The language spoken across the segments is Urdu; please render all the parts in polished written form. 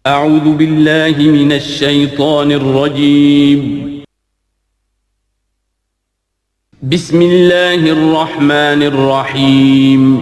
اعوذ باللہ من الشیطان الرجیم بسم اللہ الرحمن الرحیم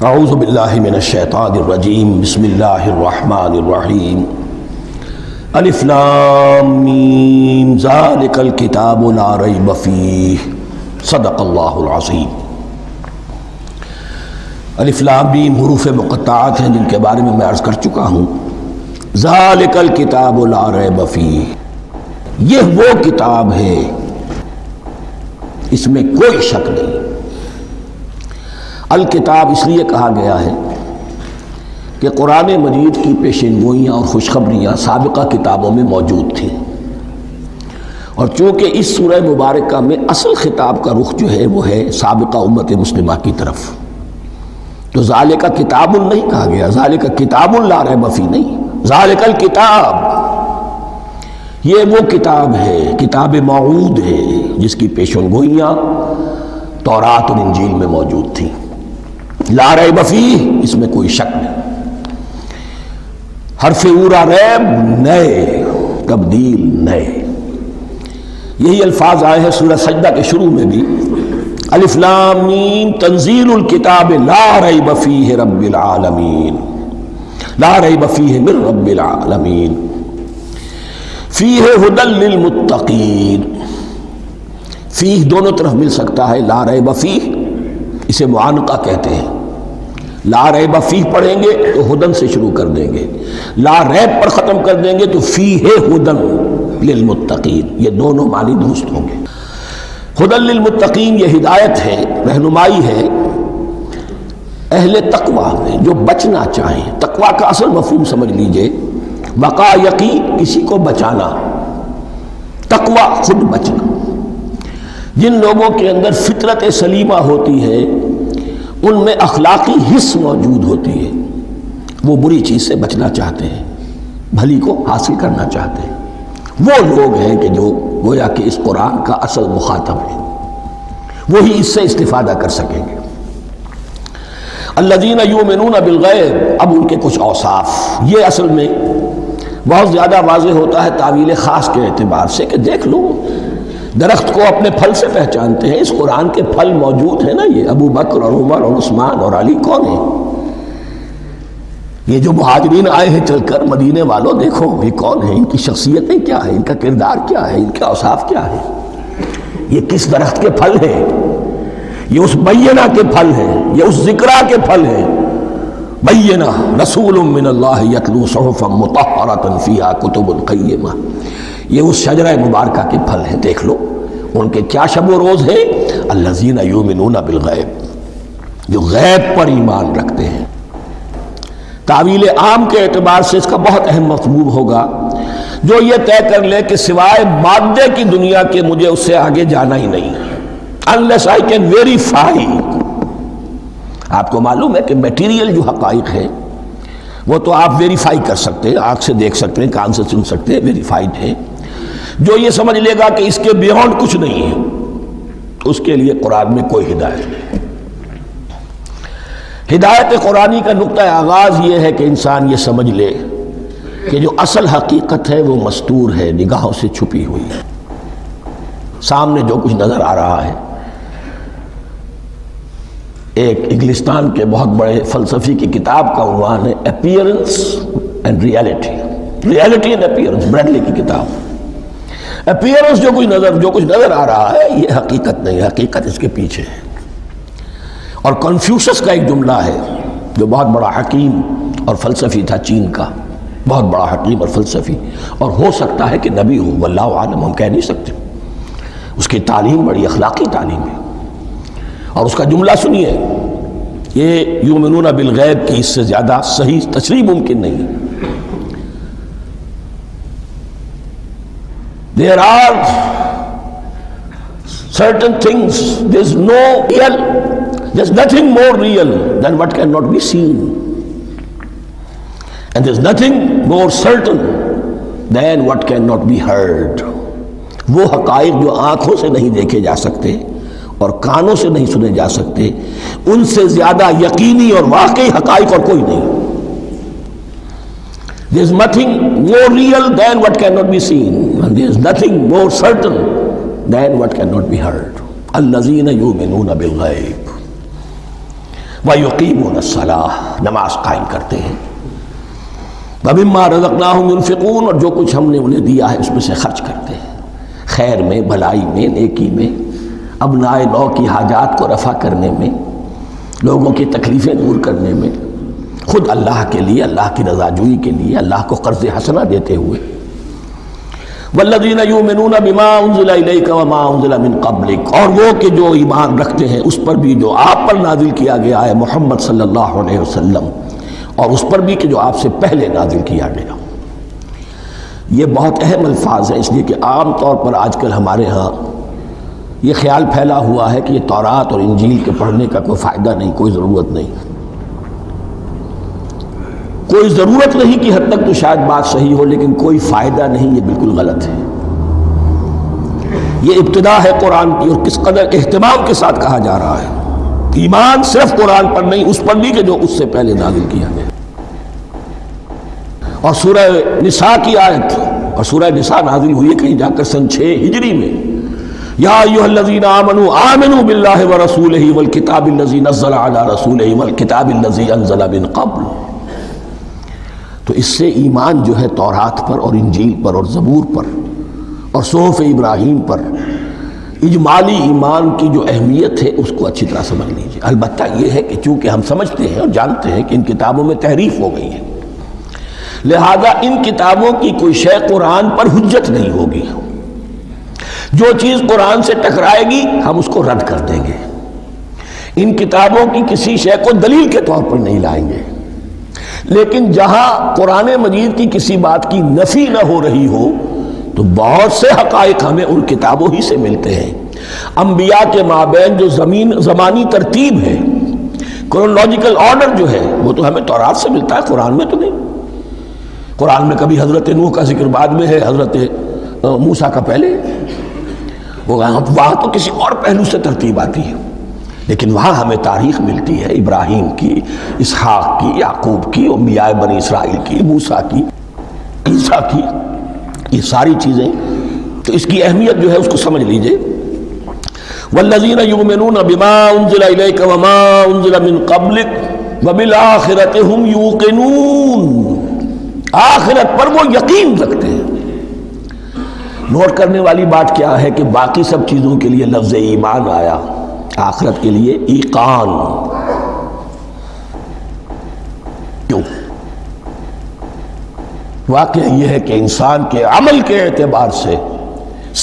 اعوذ باللہ من الشیطان الرجیم بسم اللہ الرحمن الرحیم الف لام میم ذالک الکتاب لا ریب فیہ صدق اللہ العظیم۔ الف لام میم حروف مقطعات ہیں جن کے بارے میں عرض کر چکا ہوں۔ ذالک الکتاب لا ریب فیہ، یہ وہ کتاب ہے اس میں کوئی شک نہیں۔ الکتاب اس لیے کہا گیا ہے کہ قرآن مجید کی پیشین گوئیاں اور خوشخبریاں سابقہ کتابوں میں موجود تھیں، اور چونکہ اس سورہ مبارکہ میں اصل خطاب کا رخ جو ہے وہ ہے سابقہ امت مسلمہ کی طرف، تو ذالک کتاب نہیں کہا گیا، ذالک کتاب لا ریب فیہ نہیں، ذالک الکتاب، یہ وہ کتاب ہے، کتاب موعود ہے جس کی پیشین گوئیاں تورات اور انجیل میں موجود تھیں۔ لا ریب فیہ، اس میں کوئی شک نہیں۔ حرف اورا ریب، نئے، تبدیل، نئے، یہی الفاظ آئے ہیں سورہ سجدہ کے شروع میں بھی۔ الف لام میم تنزیل الکتاب لا ریب فیہ رب العالمین، لا ریب فیہ من رب العالمین، فیہ ھدی للمتقین۔ فیہ دونوں طرف مل سکتا ہے، لا ریب فیہ اسے معانقہ کہتے ہیں۔ لا ریب فیہ پڑھیں گے تو ہدن سے شروع کر دیں گے، لا ریب پر ختم کر دیں گے تو فیہ ہدن للمتقین، یہ دونوں معنی درست ہوں گے۔ ہدن للمتقین یہ ہدایت ہے، رہنمائی ہے اہل تقویٰ میں جو بچنا چاہیں۔ تقویٰ کا اصل مفہوم سمجھ لیجئے، بقا یقین، کسی کو بچانا، تقویٰ خود بچنا۔ جن لوگوں کے اندر فطرت سلیمہ ہوتی ہے ان میں اخلاقی حس موجود ہوتی ہے، وہ بری چیز سے بچنا چاہتے ہیں، بھلی کو حاصل کرنا چاہتے ہیں، وہ لوگ ہیں کہ جو گویا کہ اس قرآن کا اصل مخاطب ہے، وہی اس سے استفادہ کر سکیں گے۔ الذین یؤمنون بالغیب، اب ان کے کچھ اوصاف، یہ اصل میں بہت زیادہ واضح ہوتا ہے تعویل خاص کے اعتبار سے کہ دیکھ لو درخت کو اپنے پھل سے پہچانتے ہیں، اس قرآن کے پھل موجود ہیں نا، یہ ابو بکر اور عمر اور عثمان اور علی کون ہیں؟ یہ جو مہاجرین آئے ہیں چل کر، مدینے والوں دیکھو یہ کون ہیں، ان کی شخصیتیں کیا ہیں، ان کا کردار کیا ہے، ان کے اوصاف کیا ہے، یہ کس درخت کے پھل ہیں، یہ اس بینہ کے پھل ہیں، یہ اس ذکرہ کے پھل ہیں۔ بینہ رسول من اللہ یتلو صحفا مطہرۃ فیہا کتب قیمہ، یہ اس شجرہ مبارکہ کے پھل ہیں، دیکھ لو ان کے کیا شب و روز ہیں۔ الذین یؤمنون بالغیب، جو غیب پر ایمان رکھتے ہیں۔ تعویل عام کے اعتبار سے اس کا بہت اہم مفہوم ہوگا، جو یہ طے کر لے کہ سوائے مادے کی دنیا کے مجھے اس سے آگے جانا ہی نہیں، unless I can verify۔ آپ کو معلوم ہے کہ میٹیریل جو حقائق ہے وہ تو آپ ویریفائی کر سکتے ہیں، آنکھ سے دیکھ سکتے ہیں، کان سے سن سکتے ہیں، ویریفائڈ ہے۔ جو یہ سمجھ لے گا کہ اس کے بیونڈ کچھ نہیں ہے، اس کے لیے قرآن میں کوئی ہدایت نہیں۔ ہدایت قرآنی کا نقطہ آغاز یہ ہے کہ انسان یہ سمجھ لے کہ جو اصل حقیقت ہے وہ مستور ہے، نگاہوں سے چھپی ہوئی ہے۔ سامنے جو کچھ نظر آ رہا ہے، ایک انگلستان کے بہت بڑے فلسفی کی کتاب کا عنوان ہے appearance and reality, reality and appearance, Bradley کی کتاب۔ اپیئرنس جو کچھ نظر آ رہا ہے یہ حقیقت نہیں، حقیقت اس کے پیچھے ہے۔ اور کنفیوشس کا ایک جملہ ہے جو بہت بڑا حکیم اور فلسفی تھا، چین کا بہت بڑا حکیم اور فلسفی، اور ہو سکتا ہے کہ نبی ہو، واللہ عالم، ہم کہہ نہیں سکتے۔ اس کی تعلیم بڑی اخلاقی تعلیم ہے، اور اس کا جملہ سنیے، یہ یؤمنون بالغیب کی اس سے زیادہ صحیح تشریح ممکن نہیں ہے۔ There are certain things, there's nothing more real than what cannot be seen. And there's nothing more certain than what cannot be heard. وہ حقائق جو آنکھوں سے نہیں دیکھے جا سکتے اور کانوں سے نہیں سنے جا سکتے، ان سے زیادہ یقینی اور واقعی حقائق اور کوئی نہیں. There's nothing more real than what cannot be seen, and there's nothing more certain than what cannot be heard. الذین یؤمنون بالغیب ویقیمون الصلاۃ، نماز قائم کرتے ہیں. ومما رزقناہم ينفقون، اور جو کچھ ہم نے انہیں دیا ہے اس میں سے خرچ کرتے ہیں، خیر میں، بھلائی میں، نیکی میں، ابنائے نو کی حاجات کو رفع کرنے میں، لوگوں کی تکلیفیں دور کرنے میں، خود اللہ کے لیے، اللہ کی رضا جوئی کے لیے، اللہ کو قرض حسنہ دیتے ہوئے. والذین یؤمنون بما انزل الیک وما انزل من قبلک، اور وہ کہ جو ایمان رکھتے ہیں اس پر بھی جو آپ پر نازل کیا گیا ہے محمد صلی اللہ علیہ وسلم، اور اس پر بھی کہ جو آپ سے پہلے نازل کیا گیا. یہ بہت اہم الفاظ ہیں، اس لیے کہ عام طور پر آج کل ہمارے ہاں یہ خیال پھیلا ہوا ہے کہ یہ تورات اور انجیل کے پڑھنے کا کوئی فائدہ نہیں، کوئی ضرورت نہیں. کوئی ضرورت نہیں کی حد تک تو شاید بات صحیح ہو، لیکن کوئی فائدہ نہیں، یہ بالکل غلط ہے. یہ ابتدا ہے قرآن کی، اور کس قدر اہتمام کے ساتھ کہا جا رہا ہے. ایمان صرف قرآن پر نہیں، اس پر بھی کہ جو اس سے پہلے نازل کیا گیا. اور سورہ نساء کی آیت، اور سورہ نساء نازل ہوئی ہے کہیں جا کر سن 6 ہجری میں. یا ایھا الذین آمنوا آمنوا باللہ ورسولہ والکتاب الذی نزل علی رسولہ والکتاب الذی انزل من قبل. تو اس سے ایمان جو ہے تورات پر اور انجیل پر اور زبور پر اور صحف ابراہیم پر، اجمالی ایمان کی جو اہمیت ہے اس کو اچھی طرح سمجھ لیجیے. البتہ یہ ہے کہ چونکہ ہم سمجھتے ہیں اور جانتے ہیں کہ ان کتابوں میں تحریف ہو گئی ہے، لہذا ان کتابوں کی کوئی شے قرآن پر حجت نہیں ہوگی. جو چیز قرآن سے ٹکرائے گی ہم اس کو رد کر دیں گے. ان کتابوں کی کسی شے کو دلیل کے طور پر نہیں لائیں گے. لیکن جہاں قرآن مجید کی کسی بات کی نفی نہ ہو رہی ہو تو بہت سے حقائق ہمیں ان کتابوں ہی سے ملتے ہیں. انبیاء کے مابین جو زمانی ترتیب ہے، کرونالوجیکل آرڈر جو ہے، وہ تو ہمیں تورات سے ملتا ہے، قرآن میں تو نہیں. قرآن میں کبھی حضرت نوح کا ذکر بعد میں ہے، حضرت موسیٰ کا پہلے. وہاں تو کسی اور پہلو سے ترتیب آتی ہے، لیکن وہاں ہمیں تاریخ ملتی ہے ابراہیم کی، اسحاق کی، یعقوب کی، انبیاء بنی اسرائیل کی، موسیٰ کی، عیسیٰ کی، یہ ساری چیزیں. تو اس کی اہمیت جو ہے اس کو سمجھ لیجئے. والذین یؤمنون بما انزل الیک وما انزل من قبلک وبالآخرۃ ھم یوقنون، آخرت پر وہ یقین رکھتے ہیں. نوٹ کرنے والی بات کیا ہے کہ باقی سب چیزوں کے لیے لفظ ایمان آیا، آخرت کے لیے ایقان. کیوں؟ واقعہ یہ ہے کہ انسان کے عمل کے اعتبار سے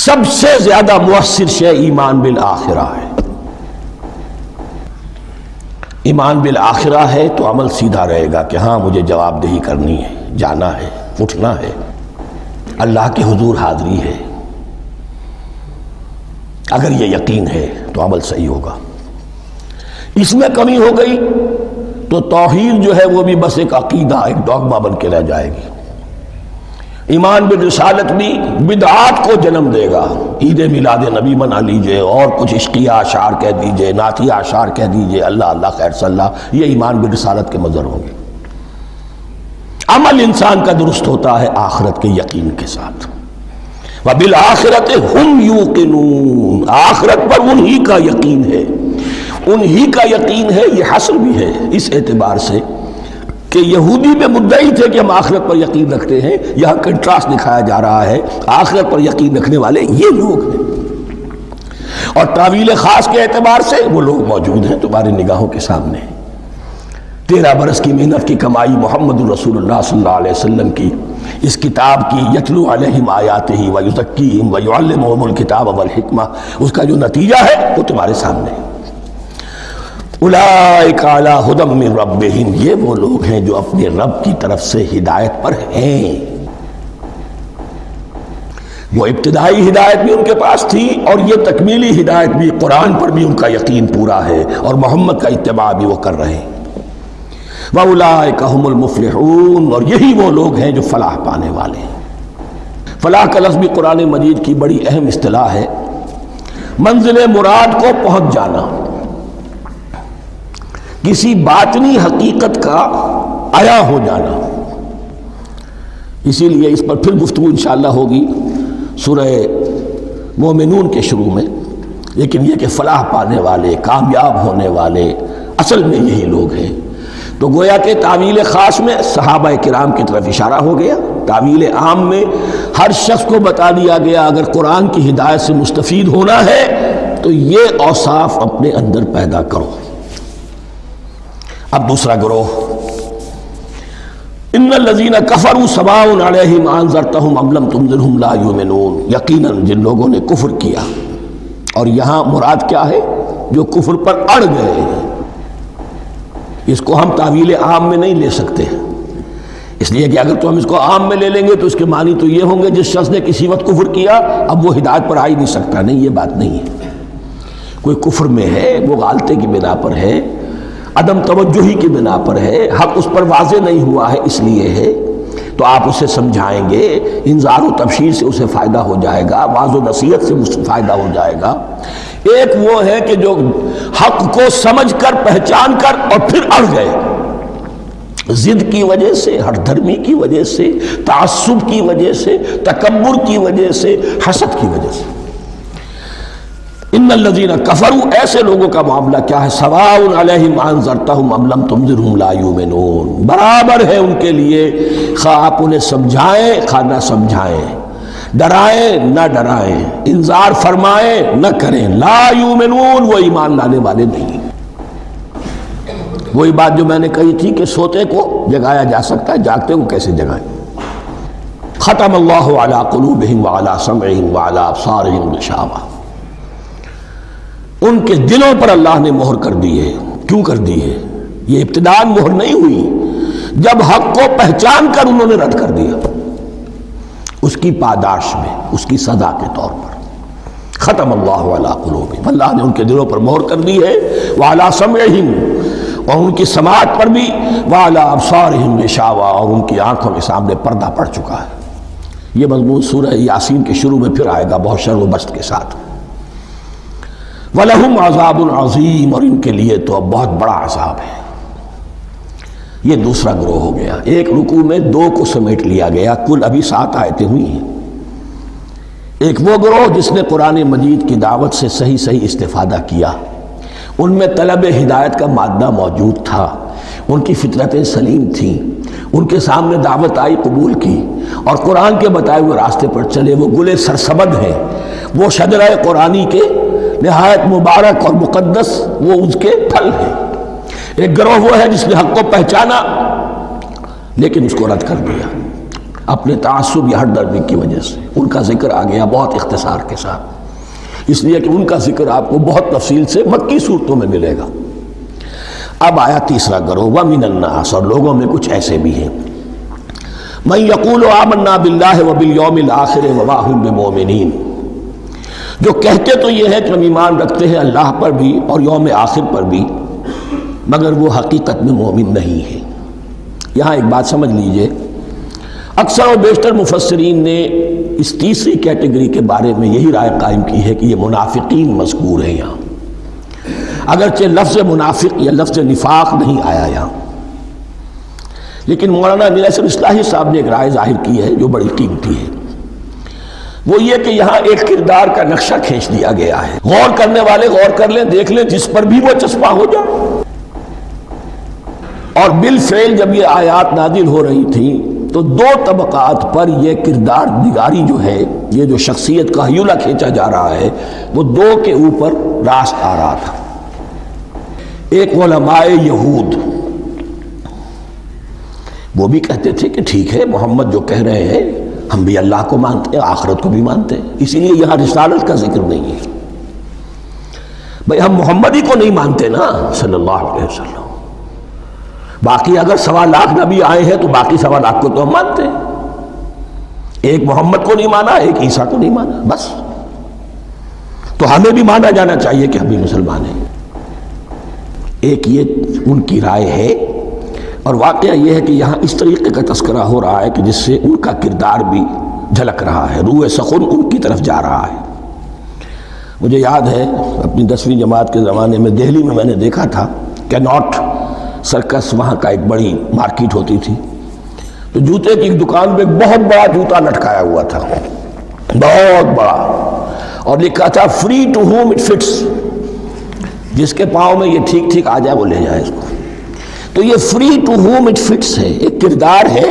سب سے زیادہ مؤثر شے ایمان بالآخرہ ہے. ایمان بالآخرہ ہے تو عمل سیدھا رہے گا کہ ہاں مجھے جواب دہی کرنی ہے، جانا ہے، اٹھنا ہے، اللہ کے حضور حاضری ہے. اگر یہ یقین ہے تو عمل صحیح ہوگا. اس میں کمی ہو گئی تو توحید جو ہے وہ بھی بس ایک عقیدہ، ایک ڈوگما بن کے رہ جائے گی. ایمان بالرسالت بھی بدعات کو جنم دے گا. عید میلاد نبی منا لیجئے، اور کچھ عشقیہ اشعار کہہ دیجئے، نعتیہ اشعار کہہ دیجئے، اللہ اللہ خیر صلی اللہ، یہ ایمان بالرسالت کے مظہر ہوں گے. عمل انسان کا درست ہوتا ہے آخرت کے یقین کے ساتھ. وبالآخرۃ ھم یوقنون، آخرت پر انہی کا یقین ہے، انہی کا یقین ہے. یہ حصر بھی ہے اس اعتبار سے کہ یہودی میں مدعی تھے کہ ہم آخرت پر یقین رکھتے ہیں، یہاں کنٹراسٹ دکھایا جا رہا ہے، آخرت پر یقین رکھنے والے یہ لوگ ہیں. اور تعویل خاص کے اعتبار سے وہ لوگ موجود ہیں تمہاری نگاہوں کے سامنے. 13 برس کی محنت کی کمائی محمد الرسول اللہ صلی اللہ علیہ وسلم کی، اس کتاب کی، یتلو علیہم آیاتہ ویزکیہم ویعلمہم الکتاب والحکمہ، اس کا جو نتیجہ ہے وہ تمہارے سامنے. اولئک علی ھدی من ربہم، یہ وہ لوگ ہیں جو اپنے رب کی طرف سے ہدایت پر ہیں. وہ ابتدائی ہدایت بھی ان کے پاس تھی اور یہ تکمیلی ہدایت بھی، قرآن پر بھی ان کا یقین پورا ہے اور محمد کا اتباع بھی وہ کر رہے ہیں۔ وَأُولَٰئِكَ هُمُ الْمُفْلِحُونَ، اور یہی وہ لوگ ہیں جو فلاح پانے والے ہیں۔ فلاح کا لفظ بھی قرآن مجید کی بڑی اہم اصطلاح ہے، منزل مراد کو پہنچ جانا، کسی باطنی حقیقت کا عیا ہو جانا۔ اسی لیے اس پر پھر گفتگو انشاءاللہ ہوگی سورہ مومنون کے شروع میں، لیکن یہ کہ فلاح پانے والے، کامیاب ہونے والے اصل میں یہی لوگ ہیں۔ تو گویا کہ تعویل خاص میں صحابہ کرام کی طرف اشارہ ہو گیا، تعویل عام میں ہر شخص کو بتا دیا گیا اگر قرآن کی ہدایت سے مستفید ہونا ہے تو یہ اوصاف اپنے اندر پیدا کرو۔ اب دوسرا گروہ، ان الذین کفروا سواء علیہم انذرتہم ام لم تنذرہم لا یؤمنون، یقیناً جن لوگوں نے کفر کیا، اور یہاں مراد کیا ہے؟ جو کفر پر اڑ گئے ہیں۔ اس کو ہم تعویل عام میں نہیں لے سکتے، اس لیے کہ اگر تو ہم اس کو عام میں لے لیں گے تو اس کے معنی تو یہ ہوں گے جس شخص نے کسی وقت کفر کیا اب وہ ہدایت پر آ ہی نہیں سکتا۔ نہیں، یہ بات نہیں ہے۔ کوئی کفر میں ہے، وہ غالطے کی بنا پر ہے، عدم توجہی کی بنا پر ہے، حق اس پر واضح نہیں ہوا ہے اس لیے ہے، تو آپ اسے سمجھائیں گے، انذار و تبشیر سے اسے فائدہ ہو جائے گا، واعظ و نصیحت سے فائدہ ہو جائے گا۔ ایک وہ ہے کہ جو حق کو سمجھ کر، پہچان کر اور پھر اڑ گئے، ضد کی وجہ سے، ہٹ دھرمی کی وجہ سے، تعصب کی وجہ سے، تکبر کی وجہ سے، حسد کی وجہ سے۔ ان الذین کفروا، ایسے لوگوں کا معاملہ کیا ہے؟ سواء علیہم انذرتہم ام لم تنذرہم لا یؤمنون، برابر ہے ان کے لیے خواہ آپ انہیں سمجھائیں خواہ نہ سمجھائیں، ڈرائیں نہ ڈرائیں، انذار فرمائیں نہ کریں، لا یؤمنون، وہ ایمان لانے والے نہیں۔ وہی بات جو میں نے کہی تھی کہ سوتے کو جگایا جا سکتا ہے، جاگتے کو کیسے جگائیں؟ ختم اللہ علی قلوبہم وعلی سمعہم وعلی ابصارہم غشاوہ، ان کے دلوں پر اللہ نے مہر کر دی ہے۔ کیوں کر دی ہے؟ یہ ابتداءً مہر نہیں ہوئی، جب حق کو پہچان کر انہوں نے رد کر دیا، اس کی پاداش میں، اس کی سزا کے طور پر۔ ختم اللہ علی قلوبہم، اللہ نے ان کے دلوں پر مہر کر دی ہے، وعلی سمعہم، اور ان کی سماعت پر بھی، وعلی ابصارہم غشاوہ، اور ان کی آنکھوں کے سامنے پردہ پڑ چکا ہے۔ یہ مضمون سورہ یاسین کے شروع میں پھر آئے گا بہت شر و بست کے ساتھ۔ وَلَهُمْ عَذَابٌ عَظِيمٌ، اور ان کے لیے تو اب بہت بڑا عذاب ہے۔ یہ دوسرا گروہ ہو گیا، ایک رکوع میں دو کو سمیٹ لیا گیا، کل ابھی 7 آیتیں ہوئی ہیں۔ ایک وہ گروہ جس نے قرآن مجید کی دعوت سے صحیح صحیح استفادہ کیا، ان میں طلب ہدایت کا مادہ موجود تھا، ان کی فطرتیں سلیم تھیں، ان کے سامنے دعوت آئی، قبول کی، اور قرآن کے بتائے ہوئے راستے پر چلے۔ وہ گلے سرسبد ہیں، وہ شجرہ قرآنی کے نہایت مبارک اور مقدس، وہ اس کے پھل ہیں۔ ایک گروہ وہ ہے جس نے حق کو پہچانا لیکن اس کو رد کر دیا اپنے تعصب یا ہٹ درمی کی وجہ سے۔ ان کا ذکر آ گیا بہت اختصار کے ساتھ، اس لیے کہ ان کا ذکر آپ کو بہت تفصیل سے مکی صورتوں میں ملے گا۔ اب آیا تیسرا گروہ، وَمِنَ النَّاسِ، اور لوگوں میں کچھ ایسے بھی ہیں، مَن يَقُولُ آمَنَّا بِاللَّهِ وَبِالْيَوْمِ الْآخِرِ وَمَا هُم بِمُؤْمِنِينَ، جو کہتے تو یہ ہے کہ ہم ایمان رکھتے ہیں اللہ پر بھی اور یوم آخر پر بھی، مگر وہ حقیقت میں مومن نہیں ہے۔ یہاں ایک بات سمجھ لیجئے، اکثر و بیشتر مفسرین نے اس تیسری کیٹیگری کے بارے میں یہی رائے قائم کی ہے کہ یہ منافقین مذکور ہیں یہاں، اگرچہ لفظ منافق یا لفظ نفاق نہیں آیا یہاں، لیکن مولانا امیر احسن اصلاحی صاحب نے ایک رائے ظاہر کی ہے جو بڑی قیمتی ہے، وہ یہ کہ یہاں ایک کردار کا نقشہ کھینچ دیا گیا ہے۔ غور کرنے والے غور کر لیں، دیکھ لیں، جس پر بھی وہ چسپاں ہو جائے۔ اور بالفعل جب یہ آیات نازل ہو رہی تھیں تو دو طبقات پر یہ کردار نگاری جو ہے، یہ جو شخصیت کا ہیولہ کھینچا جا رہا ہے، وہ دو کے اوپر راست آ رہا تھا۔ ایک علماء یہود، وہ بھی کہتے تھے کہ ٹھیک ہے محمد جو کہہ رہے ہیں، ہم بھی اللہ کو مانتے ہیں، آخرت کو بھی مانتے ہیں، اسی لیے یہاں رسالت کا ذکر نہیں ہے۔ بھئی ہم محمد ہی کو نہیں مانتے نا صلی اللہ علیہ وسلم، باقی اگر 1.25 لاکھ نبی آئے ہیں تو باقی 1.25 لاکھ کو تو ہم مانتے ہیں۔ ایک محمد کو نہیں مانا، ایک عیسیٰ کو نہیں مانا، بس۔ تو ہمیں بھی مانا جانا چاہیے کہ ہم بھی مسلمان ہیں۔ ایک یہ ان کی رائے ہے، اور واقعہ یہ ہے کہ یہاں اس طریقے کا تذکرہ ہو رہا ہے کہ جس سے ان کا کردار بھی جھلک رہا ہے، روح سخن ان کی طرف جا رہا ہے۔ مجھے یاد ہے اپنی 10ویں جماعت کے زمانے میں دہلی میں نے دیکھا تھا کہ ناٹ سرکس، وہاں کا ایک بڑی مارکیٹ ہوتی تھی، تو جوتے کی ایک دکان پہ ایک بہت بڑا جوتا لٹکایا ہوا تھا، بہت بڑا، اور لکھا تھا free to home it fits, جس کے پاؤں میں یہ ٹھیک ٹھیک آ جائے وہ لے جائے اس کو۔ تو یہ free to home it fits ہے، ایک کردار ہے۔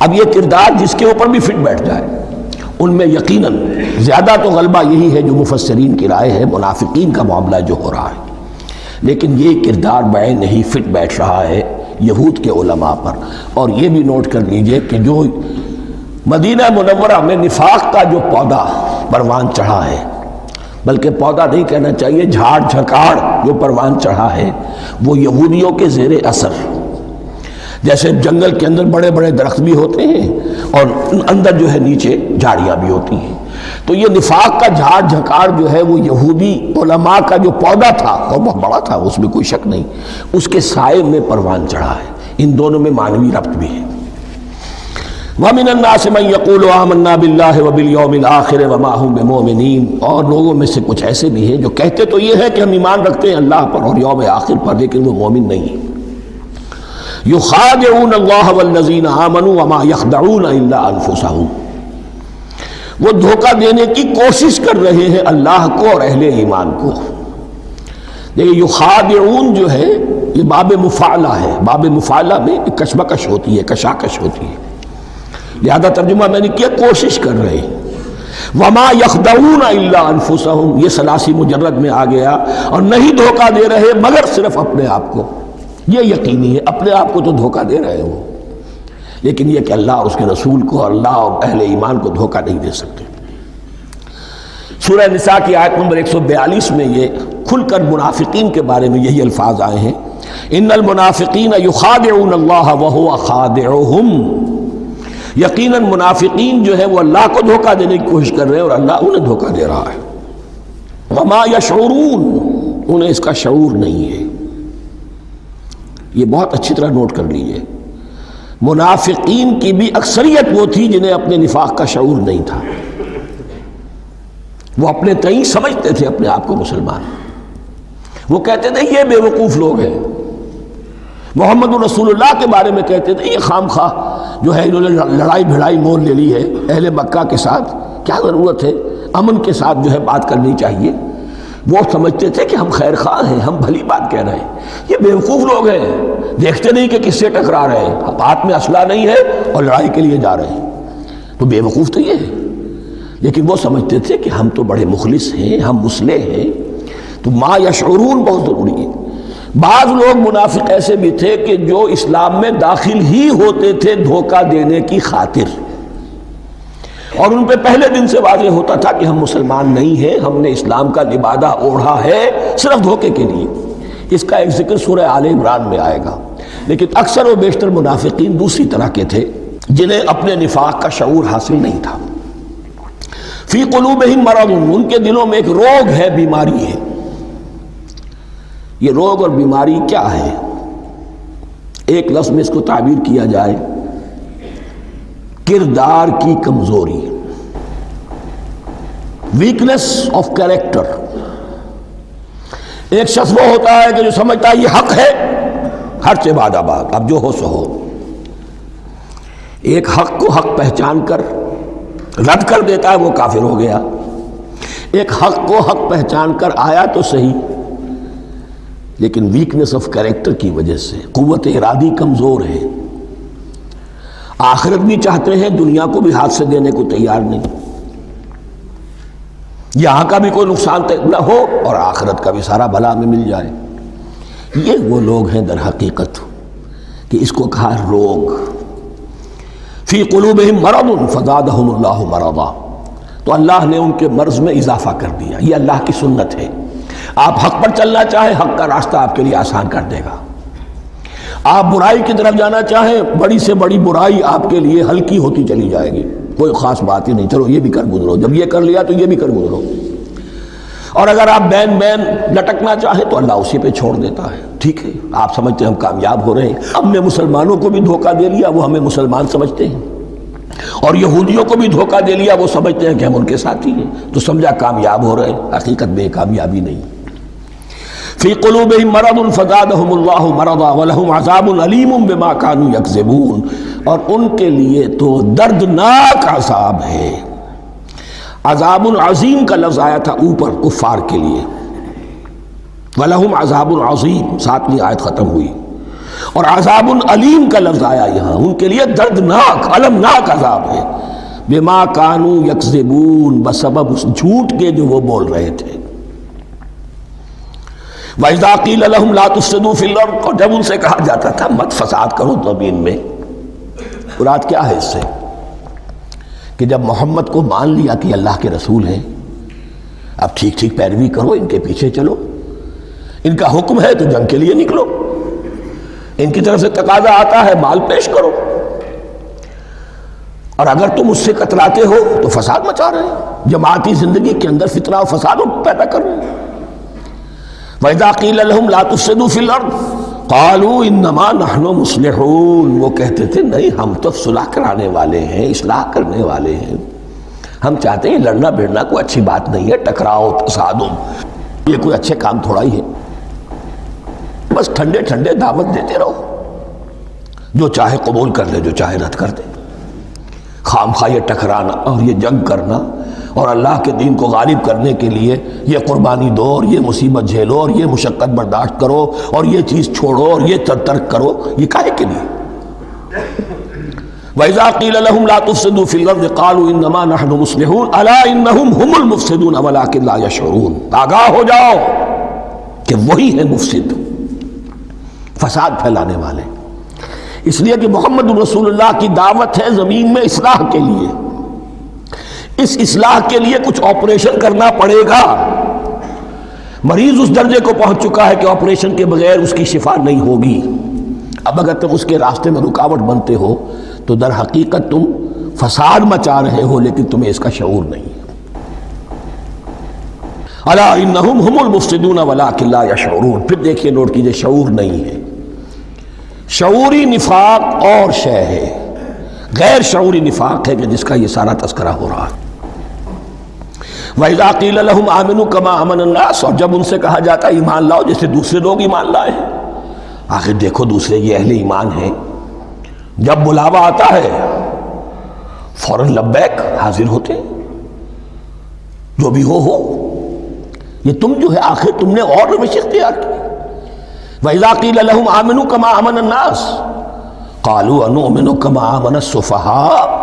اب یہ کردار جس کے اوپر بھی فٹ بیٹھ جائے، ان میں یقیناً زیادہ تو غلبہ یہی ہے جو مفسرین کی رائے ہے، منافقین کا معاملہ جو ہو رہا ہے، لیکن یہ کردار بعین نہیں فٹ بیٹھ رہا ہے یہود کے علماء پر۔ اور یہ بھی نوٹ کر لیجئے کہ جو مدینہ منورہ میں نفاق کا جو پودا پروان چڑھا ہے، بلکہ پودا نہیں کہنا چاہیے، جھاڑ جھکاڑ جو پروان چڑھا ہے، وہ یہودیوں کے زیر اثر، جیسے جنگل کے اندر بڑے بڑے درخت بھی ہوتے ہیں اور اندر جو ہے نیچے جھاڑیاں بھی ہوتی ہیں، تو یہ نفاق کا جھاڑ جھکاڑ جو ہے وہ یہودی علماء کا جو پودا تھا اور بہت بڑا تھا، اس میں کوئی شک نہیں، اس کے سائے میں پروان چڑھا ہے۔ ان دونوں میں معنوی ربط بھی ہے۔ وَمِنَ النَّاسِ مَن يَقُولُ آمَنَّا بِاللَّهِ وَبِالْيَوْمِ الْآخِرِ وَمَا هُمْ بِمُؤْمِنِينَ، اور لوگوں میں سے کچھ ایسے بھی ہیں جو کہتے تو یہ ہے کہ ہم ایمان رکھتے ہیں اللہ پر اور یوم آخر پر، لیکن وہ مومن نہیں ہیں۔ يُخَادِعُونَ اللَّهَ وَالَّذِينَ آمَنُوا وَمَا يَخْدَعُونَ إِلَّا أَنفُسَهُمْ، وہ دھوکہ دینے کی کوشش کر رہے ہیں اللہ کو اور اہل ایمان کو۔ دیکھیں یخادعون جو ہے یہ باب مفعلہ ہے، باب مفعلہ میں کشمکش ہوتی ہے، کشاکش ہوتی ہے، لہذا ترجمہ میں نے کیا کوشش کر رہے ہیں۔ وما یخدعون الا انفسهم، یہ ثلاثی مجرد میں آ گیا، اور نہیں دھوکہ دے رہے مگر صرف اپنے آپ کو۔ یہ یقینی ہے اپنے آپ کو تو دھوکہ دے رہے ہو، لیکن یہ کہ اللہ اور اس کے رسول کو اور اللہ اور اہل ایمان کو دھوکہ نہیں دے سکتے۔ سورہ نساء کی آیت نمبر 142 میں یہ کھل کر منافقین کے بارے میں یہی الفاظ آئے ہیں، ان المنافقین یخادعون اللہ وہو خادعہم، یقیناً منافقین جو ہے وہ اللہ کو دھوکہ دینے کی کوشش کر رہے ہیں اور اللہ انہیں دھوکہ دے رہا ہے۔ وما یشعرون، انہیں اس کا شعور نہیں ہے۔ یہ بہت اچھی طرح نوٹ کر لیجئے، منافقین کی بھی اکثریت وہ تھی جنہیں اپنے نفاق کا شعور نہیں تھا، وہ اپنے تئیں سمجھتے تھے اپنے آپ کو مسلمان، وہ کہتے تھے یہ بے وقوف لوگ ہیں، محمد رسول اللہ کے بارے میں کہتے تھے یہ خام خواہ جو ہے انہوں نے لڑائی بھڑائی مول لے لی ہے اہل مکہ کے ساتھ، کیا ضرورت ہے، امن کے ساتھ جو ہے بات کرنی چاہیے۔ وہ سمجھتے تھے کہ ہم خیر خواہ ہیں، ہم بھلی بات کہہ رہے ہیں، یہ بے وقوف لوگ ہیں، دیکھتے نہیں کہ کس سے ٹکرا رہے ہیں، ہاتھ میں اسلحہ نہیں ہے اور لڑائی کے لیے جا رہے ہیں، تو بے وقوف تو یہ ہے۔ لیکن وہ سمجھتے تھے کہ ہم تو بڑے مخلص ہیں، ہم مصلح ہیں، تو ما یشعرون بہت ضروری ہے۔ بعض لوگ منافق ایسے بھی تھے کہ جو اسلام میں داخل ہی ہوتے تھے دھوکہ دینے کی خاطر، اور ان پہ پہلے دن سے واضح ہوتا تھا کہ ہم مسلمان نہیں ہیں، ہم نے اسلام کا لبادہ اوڑھا ہے صرف دھوکے کے لیے۔ اس کا ایک ذکر سورہ آل عمران میں آئے گا، لیکن اکثر و بیشتر منافقین دوسری طرح کے تھے جنہیں اپنے نفاق کا شعور حاصل نہیں تھا۔ فی قلوبہم مرض، ان کے دلوں میں ایک روگ ہے، بیماری ہے۔ یہ روگ اور بیماری کیا ہے؟ ایک لفظ میں اس کو تعبیر کیا جائے، کردار کی کمزوری، ویکنس آف کیریکٹر۔ ایک شخص وہ ہوتا ہے کہ جو سمجھتا ہے یہ حق ہے، حق سے باد آباد، اب جو ہو سو ہو۔ ایک حق کو حق پہچان کر رد کر دیتا ہے، وہ کافر ہو گیا۔ ایک حق کو حق پہچان کر آیا تو صحیح، لیکن ویکنس آف کیریکٹر کی وجہ سے قوت ارادی کمزور ہے، آخرت بھی چاہتے ہیں، دنیا کو بھی ہاتھ سے دینے کو تیار نہیں، یہاں کا بھی کوئی نقصان نہ ہو اور آخرت کا بھی سارا بھلا میں مل جائے۔ یہ وہ لوگ ہیں در حقیقت کہ اس کو کہا روگ۔ فی قلوبہم مرض فزادہم اللہ مرضا، تو اللہ نے ان کے مرض میں اضافہ کر دیا۔ یہ اللہ کی سنت ہے، آپ حق پر چلنا چاہیں حق کا راستہ آپ کے لیے آسان کر دے گا، آپ برائی کی طرف جانا چاہیں بڑی سے بڑی برائی آپ کے لیے ہلکی ہوتی چلی جائے گی۔ کوئی خاص بات ہی نہیں، چلو یہ بھی کر گزرو، جب یہ کر لیا تو یہ بھی کر گزرو۔ اور اگر آپ بین بین لٹکنا چاہیں تو اللہ اسی پہ چھوڑ دیتا ہے۔ ٹھیک ہے، آپ سمجھتے ہیں ہم کامیاب ہو رہے ہیں، ہم نے مسلمانوں کو بھی دھوکہ دے لیا، وہ ہمیں مسلمان سمجھتے ہیں، اور یہودیوں کو بھی دھوکہ دے لیا، وہ سمجھتے ہیں کہ ہم ان کے ساتھی ہیں، تو سمجھا کامیاب ہو رہے ہیں، حقیقت میں کامیابی نہیں۔ فی قلوبہم مرض فزادہم اللہ مرضا ولہم عذاب علیم بما کانوا یکذبون، اور ان کے لیے تو دردناک عذاب ہے۔ عذاب عظیم کا لفظ آیا تھا اوپر کفار کے لیے، وَلَهُمْ عَذَابٌ عَظِيمٌ، 7ویں آیت ختم ہوئی، اور عذاب علیم کا لفظ آیا یہاں، ان کے لیے دردناک المناک عذاب ہے، بما کانوا یکذبون، بسبب اس جھوٹ کے جو وہ بول رہے تھے۔ وَإِذَا قِيلَ لَهُمْ لَا تُفْسِدُوا فِي الْأَرْضِ، اور جب ان سے کہا جاتا تھا مت فساد کرو زمین میں، مراد کیا ہے اس سے؟ کہ جب محمد کو مان لیا کہ اللہ کے رسول ہیں، اب ٹھیک ٹھیک پیروی کرو، ان کے پیچھے چلو، ان کا حکم ہے تو جنگ کے لیے نکلو، ان کی طرف سے تقاضا آتا ہے مال پیش کرو، اور اگر تم اس سے کتراتے ہو تو فساد مچا رہے ہیں، جماعتی زندگی کے اندر فتنہ و فساد پیدا کر رہے ہیں۔ وَإِذَا قِيلَ لَهُمْ لَا تُفْسِدُوا فِي الْأَرْضِ قَالُوا إِنَّمَا نَحْنُ مُصْلِحُونَ، وہ کہتے تھے نہیں ہم تو صلح کرانے والے ہیں، اصلاح کرنے والے ہیں، ہم چاہتے ہیں لڑنا بھیڑنا کوئی اچھی بات نہیں ہے، ٹکراؤ تصادم یہ کوئی اچھے کام تھوڑا ہی ہے، بس ٹھنڈے ٹھنڈے دعوت دیتے رہو، جو چاہے قبول کر لے، جو چاہے رد کر دے، خام خواہ یہ ٹکرانا اور یہ جنگ کرنا اور اللہ کے دین کو غالب کرنے کے لیے یہ قربانی دو اور یہ مصیبت جھیلو اور یہ مشقت برداشت کرو اور یہ چیز چھوڑو اور یہ ترک کرو، یہ کاہے کے لیے؟ وَإِذَا قِيلَ لَهُمْ لَا تُفْسِدُوا فِي الْأَرْضِ قَالُوا إِنَّمَا نَحْنُ مُصْلِحُونَ أَلَا إِنَّهُمْ هُمُ الْمُفْسِدُونَ وَلَكِنْ لَا يَشْعُرُونَ، آگاہ ہو جاؤ کہ وہی ہے مفسد، فساد پھیلانے والے، اس لیے کہ محمد رسول اللہ کی دعوت ہے زمین میں اصلاح کے لیے، اس اصلاح کے لیے کچھ آپریشن کرنا پڑے گا، مریض اس درجے کو پہنچ چکا ہے کہ آپریشن کے بغیر اس کی شفا نہیں ہوگی، اب اگر تم اس کے راستے میں رکاوٹ بنتے ہو تو در حقیقت تم فساد مچا رہے ہو، لیکن تمہیں اس کا شعور نہیں ہے۔ الا انہم ہم المفسدون ولکن لا یشعرون، پھر دیکھیے نوٹ کیجئے، شعور نہیں ہے، شعوری نفاق اور شے ہے، غیر شعوری نفاق ہے کہ جس کا یہ سارا تذکرہ ہو رہا ہے۔ وَإِذَا قِيلَ لَهُمْ آمِنُوا كَمَا آمَنَ النَّاسُ، اور جب ان سے کہا جاتا ہے ایمان لاؤ جیسے دوسرے لوگ ایمان لائے ہیں، آخر دیکھو دوسرے یہ اہل ایمان ہیں، جب بلاوا آتا ہے فوراً لبیک حاضر ہوتے، جو بھی ہو، یہ تم جو ہے آخر تم نے اور روش اختیار کی۔ وَإِذَا قِيلَ لَهُمْ آمِنُوا كَمَا آمَنَ النَّاسُ قَالُوا أَنُؤْمِنُ كَمَا آمَنَ السُّفَهَاءُ،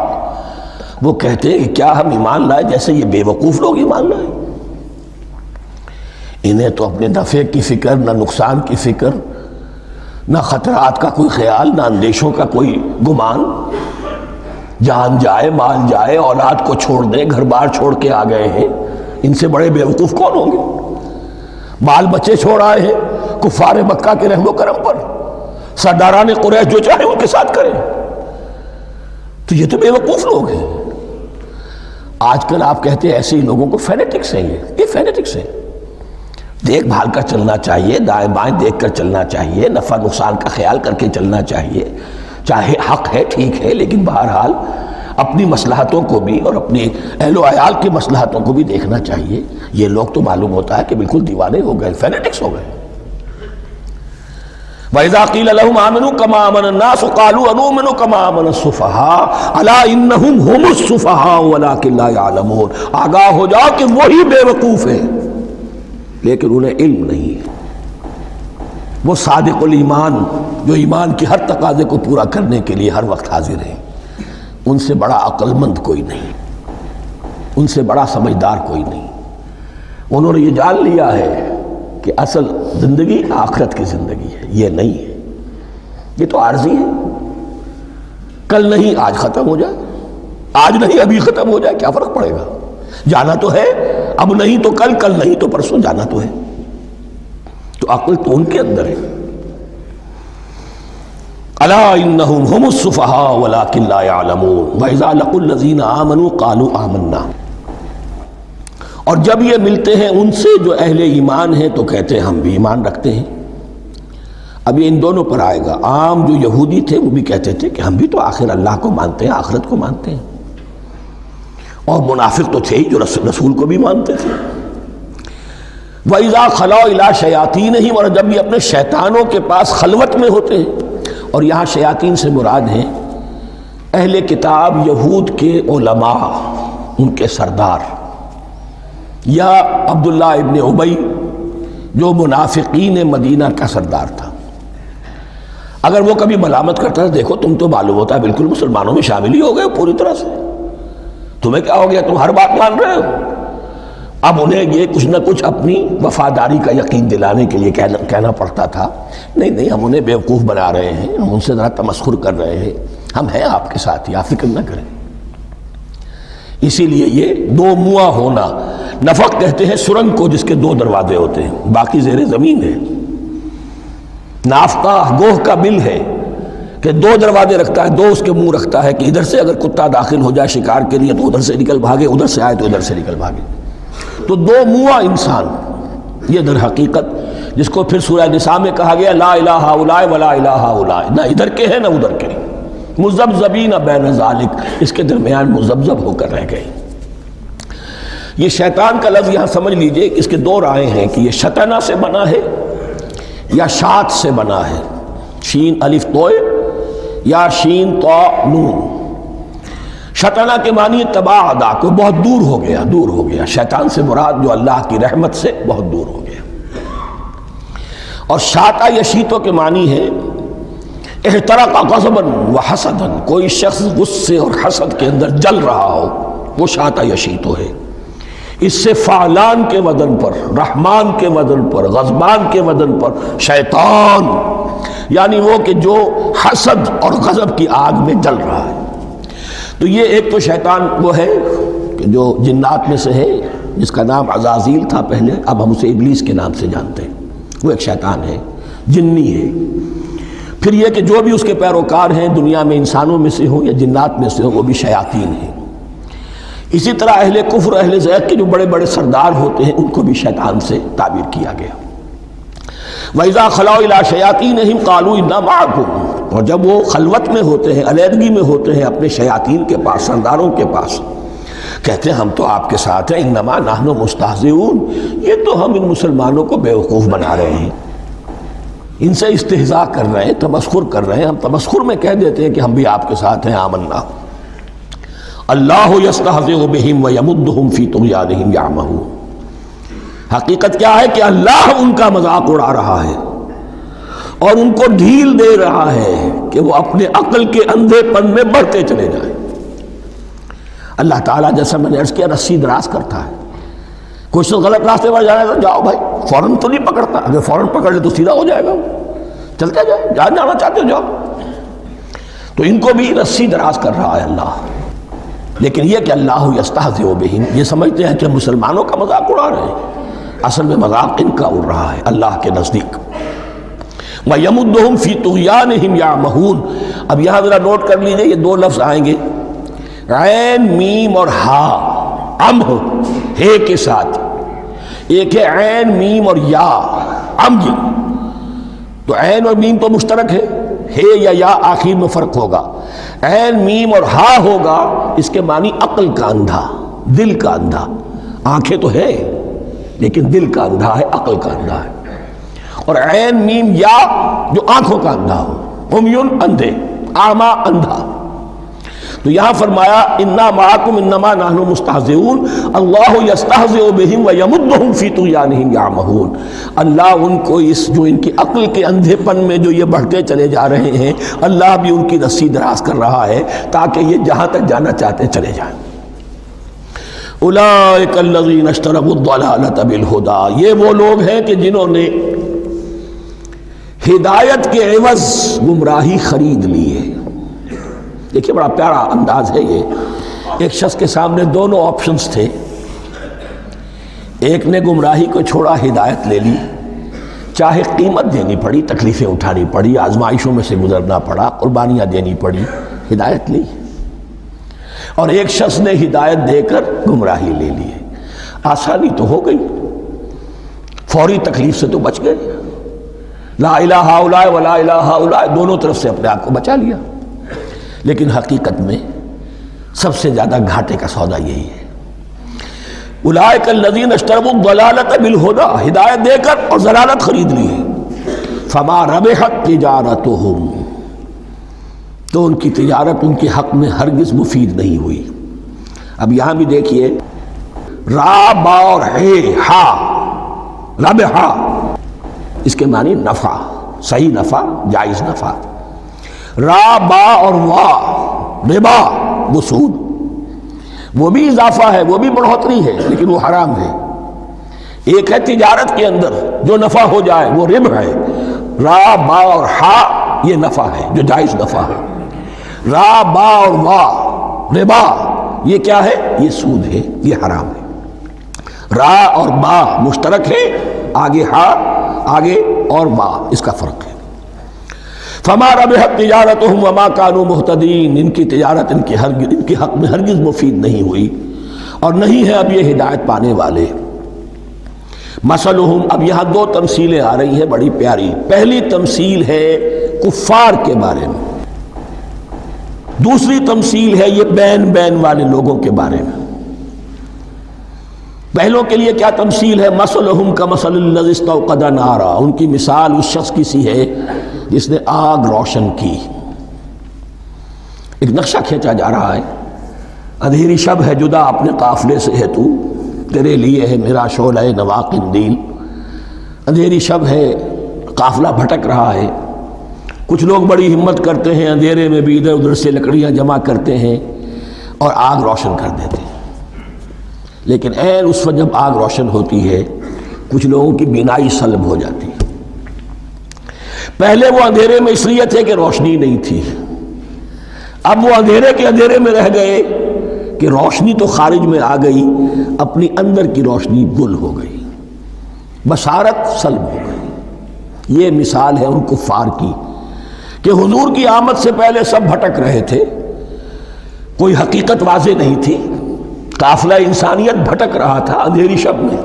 وہ کہتے ہیں کہ کیا ہم ایمان لائے جیسے یہ بے وقوف لوگ ایمان لائے، انہیں تو اپنے نفع کی فکر، نہ نقصان کی فکر، نہ خطرات کا کوئی خیال، نہ اندیشوں کا کوئی گمان، جان جائے مال جائے، اولاد کو چھوڑ دیں، گھر بار چھوڑ کے آ گئے ہیں، ان سے بڑے بے وقوف کون ہوں گے؟ بال بچے چھوڑ آئے ہیں کفار مکہ کے رحم و کرم پر، سرداران قریش جو چاہے ان کے ساتھ کریں، تو یہ تو بے وقوف لوگ ہیں۔ آج کل آپ کہتے ہیں ایسے ہی لوگوں کو فینیٹکس ہیں، یہ فینیٹکس ہیں، دیکھ بھال کر چلنا چاہیے، دائیں بائیں دیکھ کر چلنا چاہیے، نفع نقصان کا خیال کر کے چلنا چاہیے، چاہے حق ہے ٹھیک ہے، لیکن بہرحال اپنی مصلحتوں کو بھی اور اپنی اہل و عیال کی مصلحتوں کو بھی دیکھنا چاہیے۔ یہ لوگ تو معلوم ہوتا ہے کہ بالکل دیوانے ہو گئے، فینیٹکس ہو گئے۔ وَإِذَا قِيلَ لَهُمْ آمِنُوا كَمَا آمَنَ النَّاسُ قَالُوا أَنُؤْمِنُ كَمَا آمَنَ السُّفَهَاءُ أَلَا إِنَّهُمْ هُمُ السُّفَهَاءُ وَلَكِنْ لَا يَعْلَمُونَ، آگاہ ہو جاؤ کہ وہی بے وقوف ہیں لیکن انہیں علم نہیں ہے، وہ صادق الایمان جو ایمان کی ہر تقاضے کو پورا کرنے کے لیے ہر وقت حاضر ہیں، ان سے بڑا عقل مند کوئی نہیں، ان سے بڑا سمجھدار کوئی نہیں، انہوں نے یہ جان لیا ہے کہ اصل زندگی آخرت کی زندگی ہے، یہ نہیں ہے، یہ تو عارضی ہے، کل نہیں آج ختم ہو جائے، آج نہیں ابھی ختم ہو جائے، کیا فرق پڑے گا، جانا تو ہے، اب نہیں تو کل، کل نہیں تو پرسوں، جانا تو ہے، تو عقل تو ان کے اندر ہے۔ الا انہم هم السفہاء ولکن لا یعلمون واذا لقوا الذین آمنوا قالوا آمنا. اور جب یہ ملتے ہیں ان سے جو اہل ایمان ہیں تو کہتے ہیں ہم بھی ایمان رکھتے ہیں. اب یہ ان دونوں پر آئے گا. عام جو یہودی تھے وہ بھی کہتے تھے کہ ہم بھی تو آخر اللہ کو مانتے ہیں، آخرت کو مانتے ہیں، اور منافق تو تھے ہی جو رسول کو بھی مانتے تھے. وَإِذَا خَلَوْا إِلَىٰ شَيَاطِينِهِمْ، اور جب یہ اپنے شیطانوں کے پاس خلوت میں ہوتے ہیں. اور یہاں شیاطین سے مراد ہیں اہل کتاب یہود کے علماء، ان کے سردار، یا عبداللہ ابن ابی جو منافقین مدینہ کا سردار تھا. اگر وہ کبھی ملامت کرتا ہے دیکھو تم تو معلوم ہوتا ہے بالکل مسلمانوں میں شامل ہی ہو گئے پوری طرح سے، تمہیں کیا ہو گیا، تم ہر بات مان رہے ہو. اب انہیں یہ کچھ نہ کچھ اپنی وفاداری کا یقین دلانے کے لیے کہنا پڑتا تھا. نہیں ہم انہیں بیوقوف بنا رہے ہیں، ہم ان سے ذرا تمسخر کر رہے ہیں، ہم ہیں آپ کے ساتھ ہی، آپ فکر نہ کریں. اسی لیے یہ دو منہ ہونا، نفق کہتے ہیں سرنگ کو جس کے دو دروازے ہوتے ہیں، باقی زیر زمین ہے. نافقہ گوہ کا بل ہے کہ دو دروازے رکھتا ہے، دو اس کے منہ رکھتا ہے کہ ادھر سے اگر کتا داخل ہو جائے شکار کے لیے تو ادھر سے نکل بھاگے، ادھر سے آئے تو ادھر سے نکل بھاگے. تو دو منہ انسان، یہ در حقیقت جس کو پھر سورہ نساء میں کہا گیا لا الہ ہؤلاء ولا الہ ہؤلاء، نہ ادھر کے ہیں نہ ادھر کے، مذبذبین بین ذالک، اس کے درمیان مذبذب ہو کر رہ گئے. یہ شیطان کا لفظ یہاں سمجھ لیجئے اس کے دو رائے ہیں کہ یہ شطنہ سے بنا ہے یا شات سے بنا ہے، شین الف توئے یا شین تو نون. شطنہ کے معنی تباعدا، کو بہت دور ہو گیا، دور ہو گیا. شیطان سے مراد جو اللہ کی رحمت سے بہت دور ہو گیا. اور شاتا یشیتو کے معنی ہے احترق غضبا وحسدا، کوئی شخص غصے اور حسد کے اندر جل رہا ہو، وہ شاتا یشیتو ہے. اس سے فعلان کے وزن پر، رحمان کے وزن پر، غضبان کے وزن پر شیطان، یعنی وہ کہ جو حسد اور غضب کی آگ میں جل رہا ہے. تو یہ ایک تو شیطان وہ ہے کہ جو جنات میں سے ہے، جس کا نام عزازیل تھا پہلے، اب ہم اسے ابلیس کے نام سے جانتے ہیں. وہ ایک شیطان ہے، جنی ہے. پھر یہ کہ جو بھی اس کے پیروکار ہیں دنیا میں انسانوں میں سے ہوں یا جنات میں سے ہوں، وہ بھی شیاطین ہیں. اسی طرح اہل کفر، اہل زیغ کے جو بڑے بڑے سردار ہوتے ہیں ان کو بھی شیطان سے تعبیر کیا گیا. وَإِذَا خَلَوْا إِلَىٰ شَيَاطِينِهِمْ قَالُوا إِنَّا مَعَكُمْ، اور جب وہ خلوت میں ہوتے ہیں، علیحدگی میں ہوتے ہیں اپنے شیاطین کے پاس، سرداروں کے پاس، کہتے ہیں ہم تو آپ کے ساتھ ہیں. انما نحن مستہزئون، یہ تو ہم ان مسلمانوں کو بیوقوف بنا رہے ہیں، ان سے استہزاء کر رہے ہیں، تمسخر کر رہے ہیں. ہم تمسخر میں کہہ دیتے ہیں کہ ہم بھی آپ کے ساتھ ہیں، آمنا. اللہ یستہزئ بہم ویمدہم فی طغیانہم یعمہون. حقیقت کیا ہے کہ اللہ ان کا مذاق اڑا رہا ہے اور ان کو ڈھیل دے رہا ہے کہ وہ اپنے عقل کے اندھے پن میں بڑھتے چلے جائیں. اللہ تعالیٰ جیسا میں نے عرض کیا رسی دراز کرتا ہے. کوئی شخص غلط راستے پر جانا ہے تو جاؤ بھائی، فوراً تو نہیں پکڑتا، اگر فوراً پکڑ لے تو سیدھا ہو جائے گا، چلتے جائے، جہاں جانا چاہتے ہو جاؤ. تو ان کو بھی رسی دراز کر رہا ہے اللہ. لیکن یہ کہ اللہ یستہزئ بہم، یہ سمجھتے ہیں کہ مسلمانوں کا مذاق اڑا رہے ہیں، اصل میں مذاق ان کا اڑ رہا ہے اللہ کے نزدیک. وَيَمُدُّهُمْ فِي طُغْيَانِهِمْ يَعْمَهُونَ. اب یہاں ذرا نوٹ کر لیجئے، یہ دو لفظ آئیں گے، عین میم اور ہا، امہ ہے کے ساتھ. ایک ہے عین میم اور یا، امج. تو عین اور میم تو مشترک ہے یا آخر میں فرق ہوگا. عین میم اور ہا ہوگا، اس کے معنی عقل کا اندھا، دل کا اندھا. آنکھیں تو ہے لیکن دل کا اندھا ہے، عقل کا اندھا ہے. اور عین میم یا جو آنکھوں کا اندھا ہو، عمیون اندھے، اعمیٰ اندھا. تو یہاں فرمایا انا معکم انما نحن مستہزئون، اللہ یستہزئ بہم ویمدہم فی طغیانہم یعمہون. اللہ ان کو اس جو ان کی عقل کے اندھے پن میں جو یہ بڑھتے چلے جا رہے ہیں، اللہ بھی ان کی رسی دراز کر رہا ہے تاکہ یہ جہاں تک جانا چاہتے چلے جائیں. اولئک الذین اشتروا الضلالۃ بالہدی، یہ وہ لوگ ہیں کہ جنہوں نے ہدایت کے عوض گمراہی خرید لی ہے. دیکھیے بڑا پیارا انداز ہے یہ. ایک شخص کے سامنے دونوں آپشنز تھے، ایک نے گمراہی کو چھوڑا، ہدایت لے لی. چاہے قیمت دینی پڑی، تکلیفیں اٹھانی پڑی، آزمائشوں میں سے گزرنا پڑا، قربانیاں دینی پڑی، ہدایت لی۔ اور ایک شخص نے ہدایت دے کر گمراہی لے لی ہے۔ آسانی تو ہو گئی، فوری تکلیف سے تو بچ گئے، لا الہ الا ولا الہ الا، دونوں طرف سے اپنے آپ کو بچا لیا، لیکن حقیقت میں سب سے زیادہ گھاٹے کا سودا یہی ہے۔ اولئک الذین اشتروا الضلالۃ بالہدی، ہدایت دے کر اور ضلالت خرید لی ہے۔ فما ربحت تجارتہم، تو ان کی تجارت ان کے حق میں ہرگز مفید نہیں ہوئی۔ اب یہاں بھی دیکھیے، را با اور ہے ہا، ربحا، اس کے معنی نفع، صحیح نفع، جائز نفع۔ را با اور وا، ربا، وہ سود، وہ بھی اضافہ ہے، وہ بھی بڑھوتری ہے، لیکن وہ حرام ہے۔ ایک ہے تجارت کے اندر جو نفع ہو جائے وہ ربح ہے، را با اور ہا یہ نفع ہے جو جائز نفع ہے۔ را با اور وا، ربا، یہ کیا ہے؟ یہ سود ہے، یہ حرام ہے۔ را اور با مشترک ہے، آگے ہا، آگے اور با، اس کا فرق ہے۔ فما ربحت تجارتہم وما کانوا مہتدین، ان کی تجارت ان کے حق میں ہرگز مفید نہیں ہوئی اور نہیں ہے اب یہ ہدایت پانے والے۔ مثلہم، اب یہاں دو تمثیلیں آ رہی ہیں بڑی پیاری۔ پہلی تمثیل ہے کفار کے بارے میں، دوسری تمثیل ہے یہ بین والے لوگوں کے بارے میں۔ پہلوں کے لیے کیا تمثیل ہے؟ مثلہم کمثل الذی استوقد نارا، ان کی مثال اس شخص کی سی ہے جس نے آگ روشن کی۔ ایک نقشہ کھینچا جا رہا ہے، اندھیری شب ہے جدا اپنے قافلے سے ہے تو، تیرے لیے ہے میرا شعلہ نوا قندیل۔ اندھیری شب ہے، قافلہ بھٹک رہا ہے، کچھ لوگ بڑی ہمت کرتے ہیں، اندھیرے میں بھی ادھر ادھر سے لکڑیاں جمع کرتے ہیں اور آگ روشن کر دیتے ہیں، لیکن عین اس وقت جب آگ روشن ہوتی ہے کچھ لوگوں کی بینائی سلب ہو جاتی ہے۔ پہلے وہ اندھیرے میں اس لیے تھے کہ روشنی نہیں تھی، اب وہ اندھیرے کے اندھیرے میں رہ گئے کہ روشنی تو خارج میں آ گئی، اپنی اندر کی روشنی گل ہو گئی، بصارت سلب ہو گئی۔ یہ مثال ہے ان کفار کی کہ حضور کی آمد سے پہلے سب بھٹک رہے تھے، کوئی حقیقت واضح نہیں تھی، قافلہ انسانیت بھٹک رہا تھا اندھیری شب میں۔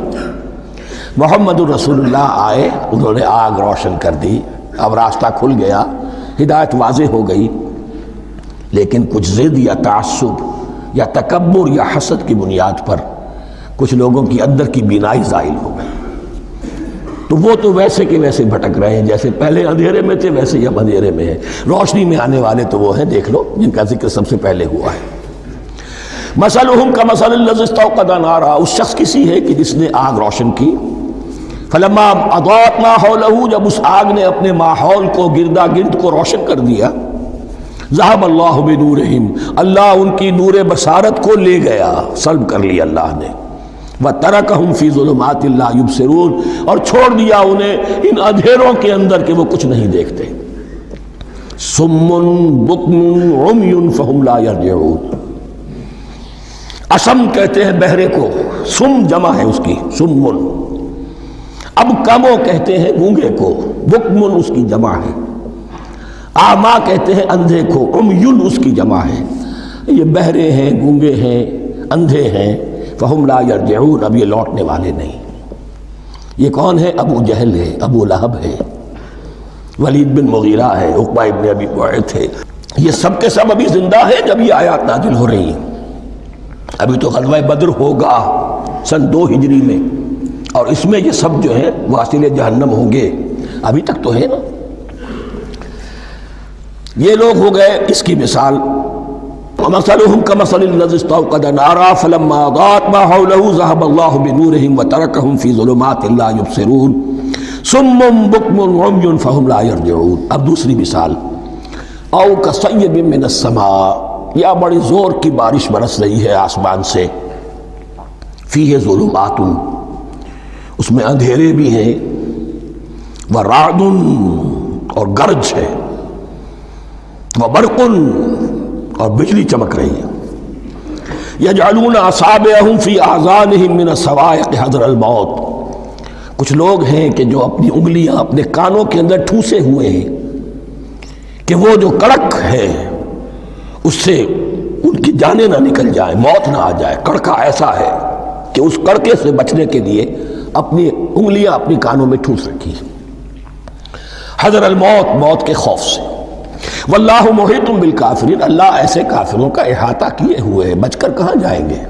محمد الرسول اللہ آئے، انہوں نے آگ روشن کر دی، اب راستہ کھل گیا، ہدایت واضح ہو گئی، لیکن کچھ ضد یا تعصب یا تکبر یا حسد کی بنیاد پر کچھ لوگوں کی اندر کی بینائی زائل ہو گئی، تو وہ تو ویسے کے ویسے بھٹک رہے ہیں، جیسے پہلے اندھیرے میں تھے ویسے ہی اب اندھیرے میں ہیں۔ روشنی میں آنے والے تو وہ ہیں، دیکھ لو، جن کا ذکر سب سے پہلے ہوا ہے۔ مثلہم کمثل الذی استوقد نارا، اس شخص کی سی ہے کہ جس نے آگ روشن کی۔ فلما اضاءت ما حولہ، جب اس آگ نے اپنے ماحول کو، گردا گرد کو روشن کر دیا، ذہب اللہ بنورہم، اللہ ان کی نور بصارت کو لے گیا، سلب کر لیا اللہ نے۔ وترکہم فی ظلمات لا یبصرون، اور چھوڑ دیا انہیں ان اندھیروں کے اندر کہ وہ کچھ نہیں دیکھتے۔ صم بکم عمی فہم لا یرجعون، اسم کہتے ہیں بہرے کو، سم جمع ہے اس کی، سمن۔ اب کمو کہتے ہیں گونگے کو، بکمن اس کی جمع ہے۔ آما کہتے ہیں اندھے کو، عمیون اس کی جمع ہے۔ یہ بہرے ہیں، گونگے ہیں، اندھے ہیں، فہم لا یرجعون، اب یہ لوٹنے والے نہیں۔ یہ کون ہے؟ ابو جہل ہے، ابو لہب ہے، ولید بن مغیرہ ہے، عقبہ ابن ابی معیط ہے، یہ سب کے سب ابھی زندہ ہیں جب یہ آیات نازل ہو رہی ہیں۔ ابھی تو غزوہ بدر ہوگا سن 2 ہجری میں، اور اس میں یہ سب جو ہیں واصل جہنم ہوں گے، ابھی تک تو ہے نا۔ یہ لوگ ہو گئے اس کی مثال۔ وَمَثَلُهُمْ كَمَثَلِ الَّذِي اسْتَوْقَدَ نَارًا فَلَمَّا أَضَاءَتْ مَا حَوْلَهُ ذَهَبَ اللَّهُ بِنُورِهِمْ وَتَرَكَهُمْ فِي ظُلُمَاتٍ لَا يُبْصِرُونَ صُمٌّ بُكْمٌ عُمْيٌ فَهُمْ لَا يَرْجِعُونَ۔ اب دوسری مثال، أَوْ كَصَيِّبٍ مِّنَ السَّمَاءِ، یا بڑی زور کی بارش برس رہی ہے آسمان سے، فِيهِ ظُلُمَاتٌ، اس میں اندھیرے بھی ہیں، وَرَعْدٌ، اور گرج ہے، وَبَرْقٌ، اور بجلی چمک رہی ہے۔ یجعلون اصابعهم فی اذانهم من الصواعق حذر الموت، کچھ لوگ ہیں کہ جو اپنی انگلیاں اپنے کانوں کے اندر ٹھوسے ہوئے ہیں کہ وہ جو کڑک ہے اس سے ان کی جانیں نہ نکل جائیں، موت نہ آ جائے۔ کڑکا ایسا ہے کہ اس کڑکے سے بچنے کے لیے اپنی انگلیاں اپنی کانوں میں ٹھوس رکھی، حذر الموت، موت کے خوف سے۔ واللہ محیط بالکافرین، اللہ ایسے کافروں کا احاطہ کیے ہوئے ہے، بچ کر کہاں جائیں گے۔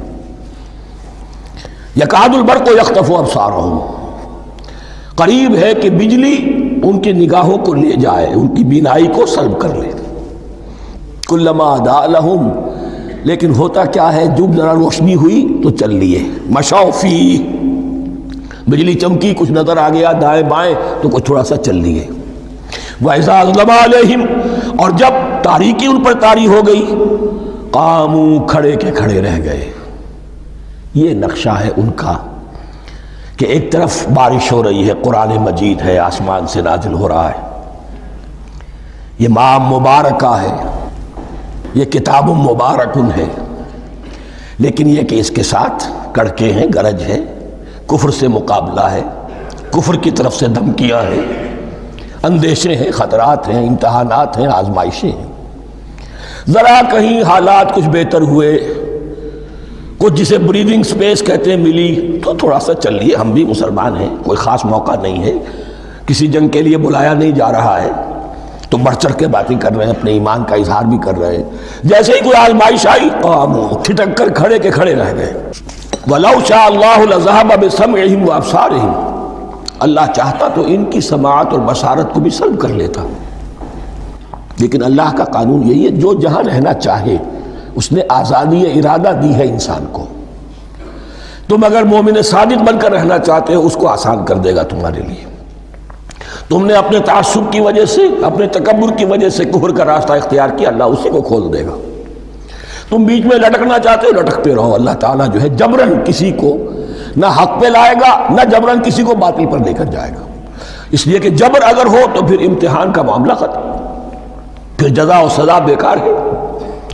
یکاد البرق یخطف ابصارہم، قریب ہے کہ بجلی ان کی نگاہوں کو لے جائے، ان کی بینائی کو سلب کر لے۔ کلما اضاء لہم، لیکن ہوتا کیا ہے، جب ذرا روشنی ہوئی تو چل لیے۔ مشوا فیہ، بجلی چمکی، کچھ نظر آ گیا دائیں بائیں تو کچھ تھوڑا سا چل لیے۔ وَإِذَا أَظْلَمَ عَلَيْهِمْ، اور جب تاریکی ان پر طاری ہو گئی، قاموا، کھڑے کے کھڑے رہ گئے۔ یہ نقشہ ہے ان کا کہ ایک طرف بارش ہو رہی ہے، قرآن مجید ہے، آسمان سے نازل ہو رہا ہے، یہ ماہ مبارکہ ہے، یہ کتاب مبارکن ہے، لیکن یہ کہ اس کے ساتھ کڑکے ہیں، گرج ہے، کفر سے مقابلہ ہے، کفر کی طرف سے دھمکیاں ہیں، اندیشے ہیں، خطرات ہیں، امتحانات ہیں، آزمائشیں ہیں۔ ذرا کہیں حالات کچھ بہتر ہوئے، کچھ جسے بریدنگ سپیس کہتے ہیں ملی، تو تھوڑا سا چل لیے، ہم بھی مسلمان ہیں، کوئی خاص موقع نہیں ہے، کسی جنگ کے لیے بلایا نہیں جا رہا ہے، تو بڑھ چڑھ کے باتیں کر رہے ہیں، اپنے ایمان کا اظہار بھی کر رہے ہیں۔ جیسے ہی کوئی آزمائش آئی، قاموا، ٹھٹک کر کھڑے کے کھڑے رہ گئے۔ وَلَوْ شَاءَ اللَّهُ لَذَهَبَ بِسَمْعِهِمْ وَأَبْصَارِهِمْ، اللہ چاہتا تو ان کی سماعت اور بصارت کو بھی سلب کر لیتا، لیکن اللہ کا قانون یہی ہے، جو جہاں رہنا چاہے اس نے آزادی ارادہ دی ہے انسان کو۔ تم اگر مومن صادق بن کر رہنا چاہتے ہو، اس کو آسان کر دے گا تمہارے لیے۔ تم نے اپنے تعصب کی وجہ سے، اپنے تکبر کی وجہ سے کفر کا راستہ اختیار کیا، اللہ اسی کو کھول دے گا۔ تم بیچ میں لٹکنا چاہتے ہو، لٹکتے رہو، اللہ تعالیٰ جو ہے جبراً کسی کو نہ حق پہ لائے گا، نہ جبراً کسی کو باطل پر لے کر جائے گا، اس لیے کہ جبر اگر ہو تو پھر امتحان کا معاملہ ختم، پھر جزا و سزا بیکار ہے،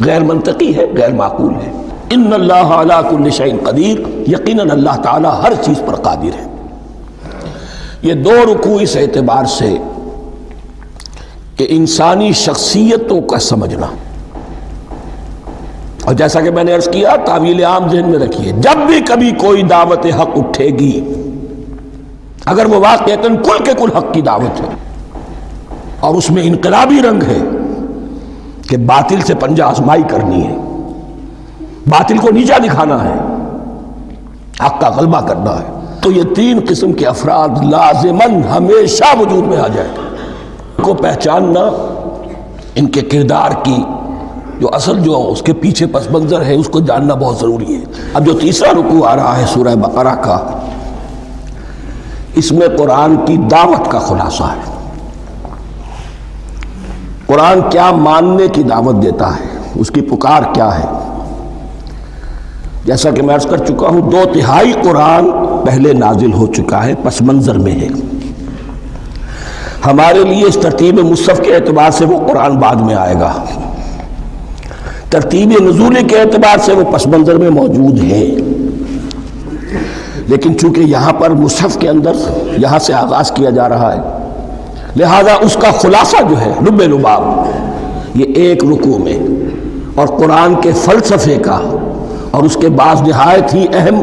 غیر منطقی ہے، غیر معقول ہے۔ ان اللہ علی کل شیء قدیر، یقیناً اللہ تعالیٰ ہر چیز پر قادر ہے۔ یہ دو رکوع اس اعتبار سے کہ انسانی شخصیتوں کا سمجھنا، اور جیسا کہ میں نے عرض کیا، تعویل عام ذہن میں رکھیے، جب بھی کبھی کوئی دعوت حق اٹھے گی، اگر وہ واقعتاً کل کے کل حق کی دعوت ہے اور اس میں انقلابی رنگ ہے کہ باطل سے پنجہ آزمائی کرنی ہے، باطل کو نیچا دکھانا ہے، حق کا غلبہ کرنا ہے، تو یہ تین قسم کے افراد لازماً ہمیشہ وجود میں آ جائیں۔ ان کو پہچاننا، ان کے کردار کی جو اصل جو اس کے پیچھے پس منظر ہے، اس کو جاننا بہت ضروری ہے۔ اب جو تیسرا رکوع آ رہا ہے سورہ بقرہ کا، اس میں قرآن کی دعوت کا خلاصہ ہے۔ قرآن کیا ماننے کی دعوت دیتا ہے، اس کی پکار کیا ہے۔ جیسا کہ میں عرض کر چکا ہوں، 2/3 قرآن پہلے نازل ہو چکا ہے، پس منظر میں ہے۔ ہمارے لیے اس ترتیب مصحف کے اعتبار سے وہ قرآن بعد میں آئے گا، ترتیب نزول کے اعتبار سے وہ پس منظر میں موجود ہے، لیکن چونکہ یہاں پر مصحف کے اندر یہاں سے آغاز کیا جا رہا ہے، لہذا اس کا خلاصہ جو ہے لب لباب یہ ایک رکوع میں، اور قرآن کے فلسفے کا اور اس کے بعض نہایت ہی اہم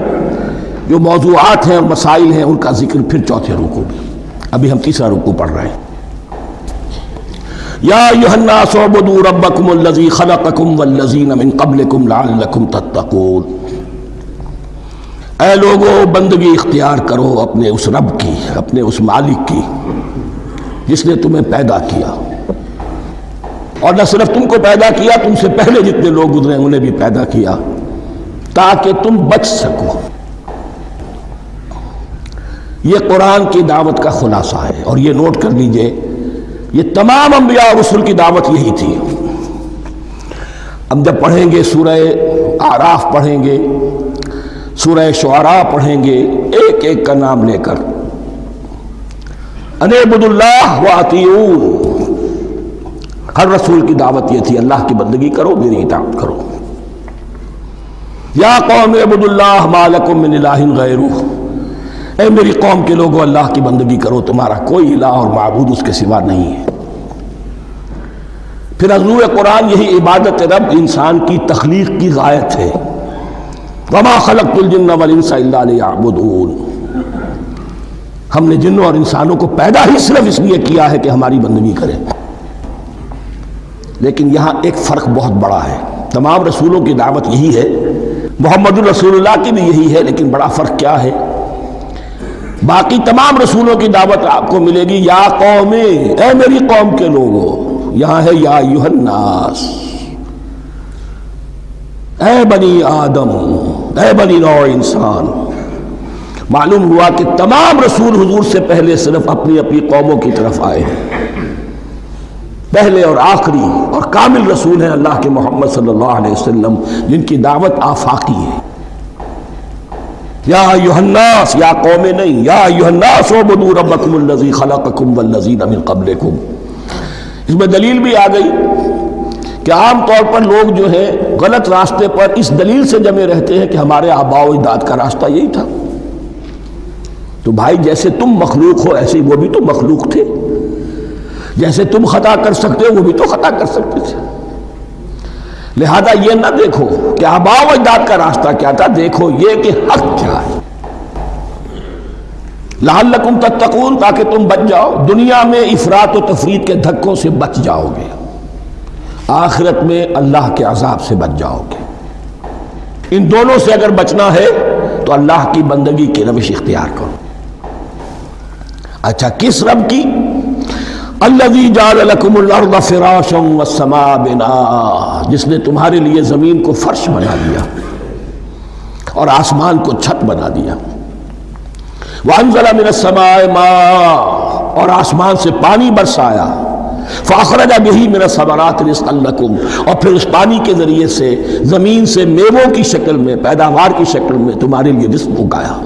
جو موضوعات ہیں اور مسائل ہیں ان کا ذکر پھر چوتھے رکوع میں۔ ابھی ہم تیسرا رکوع پڑھ رہے ہیں۔ یا ایھا الناس اعبدوا ربکم الذی خلقکم والذین من قبلکم لعلکم تتقون، اے لوگو بندگی اختیار کرو اپنے اس رب کی، اپنے اس مالک کی جس نے تمہیں پیدا کیا، اور نہ صرف تم کو پیدا کیا، تم سے پہلے جتنے لوگ گزرے انہیں بھی پیدا کیا تاکہ تم بچ سکو۔ یہ قرآن کی دعوت کا خلاصہ ہے، اور یہ نوٹ کر لیجئے، یہ تمام انبیاء اور رسول کی دعوت یہی تھی۔ ہم جب پڑھیں گے سورہ اعراف پڑھیں گے، سورہ شعراء پڑھیں گے، ایک ایک کا نام لے کر ان اعبدوا اللہ واطیعون، ہر رسول کی دعوت یہ تھی، اللہ کی بندگی کرو، میری اطاعت کرو۔ یا قوم اعبدوا اللہ ما لکم من الہ غیرہ، اے میری قوم کے لوگوں اللہ کی بندگی کرو، تمہارا کوئی الہ اور معبود اس کے سوا نہیں ہے۔ پھر حضور قرآن یہی عبادت رب انسان کی تخلیق کی غایت ہے، وما خلقت الجن والانس الا لیعبدون، ہم نے جنوں اور انسانوں کو پیدا ہی صرف اس لیے کیا ہے کہ ہماری بندگی کریں۔ لیکن یہاں ایک فرق بہت بڑا ہے، تمام رسولوں کی دعوت یہی ہے، محمد الرسول اللہ کی بھی یہی ہے، لیکن بڑا فرق کیا ہے؟ باقی تمام رسولوں کی دعوت آپ کو ملے گی یا قوم، اے میری قوم کے لوگوں، یہاں ہے یا ایھا الناس، اے بنی آدم، اے بنی نوع انسان۔ معلوم ہوا کہ تمام رسول حضور سے پہلے صرف اپنی اپنی قوموں کی طرف آئے ہیں، پہلے اور آخری اور کامل رسول ہیں اللہ کے محمد صلی اللہ علیہ وسلم، جن کی دعوت آفاقی ہے۔ یا ایھا الناس، یا قوم نہیں، یا ایھا الناس اعبدوا ربکم الذی خلقکم والذین من قبلکم۔ اس میں دلیل بھی آ گئی کہ عام طور پر لوگ جو ہے غلط راستے پر اس دلیل سے جمے رہتے ہیں کہ ہمارے آباء و اجداد کا راستہ یہی تھا۔ تو بھائی جیسے تم مخلوق ہو ایسے وہ بھی تو مخلوق تھے، جیسے تم خطا کر سکتے ہو وہ بھی تو خطا کر سکتے تھے۔ لہذا یہ نہ دیکھو کہ آباء و اجداد کا راستہ کیا تھا، دیکھو یہ کہ حق کیا ہے۔ لعلکم تتقون، تاکہ تم بچ جاؤ، دنیا میں افراط و تفریط کے دھکوں سے بچ جاؤ گے، آخرت میں اللہ کے عذاب سے بچ جاؤ گے۔ ان دونوں سے اگر بچنا ہے تو اللہ کی بندگی کی روش اختیار کرو۔ اچھا کس رب کی؟ الذی جعل لکم الارض فراشا والسماء بناء، جس نے تمہارے لیے زمین کو فرش بنا دیا اور آسمان کو چھت بنا دیا۔ وانزل من السماء ماء، اور آسمان سے پانی برسایا۔ فاخرج به من الثمرات رزقا لکم، اور پھر اس پانی کے ذریعے سے زمین سے میووں کی شکل میں، پیداوار کی شکل میں تمہارے لیے رزق اگایا۔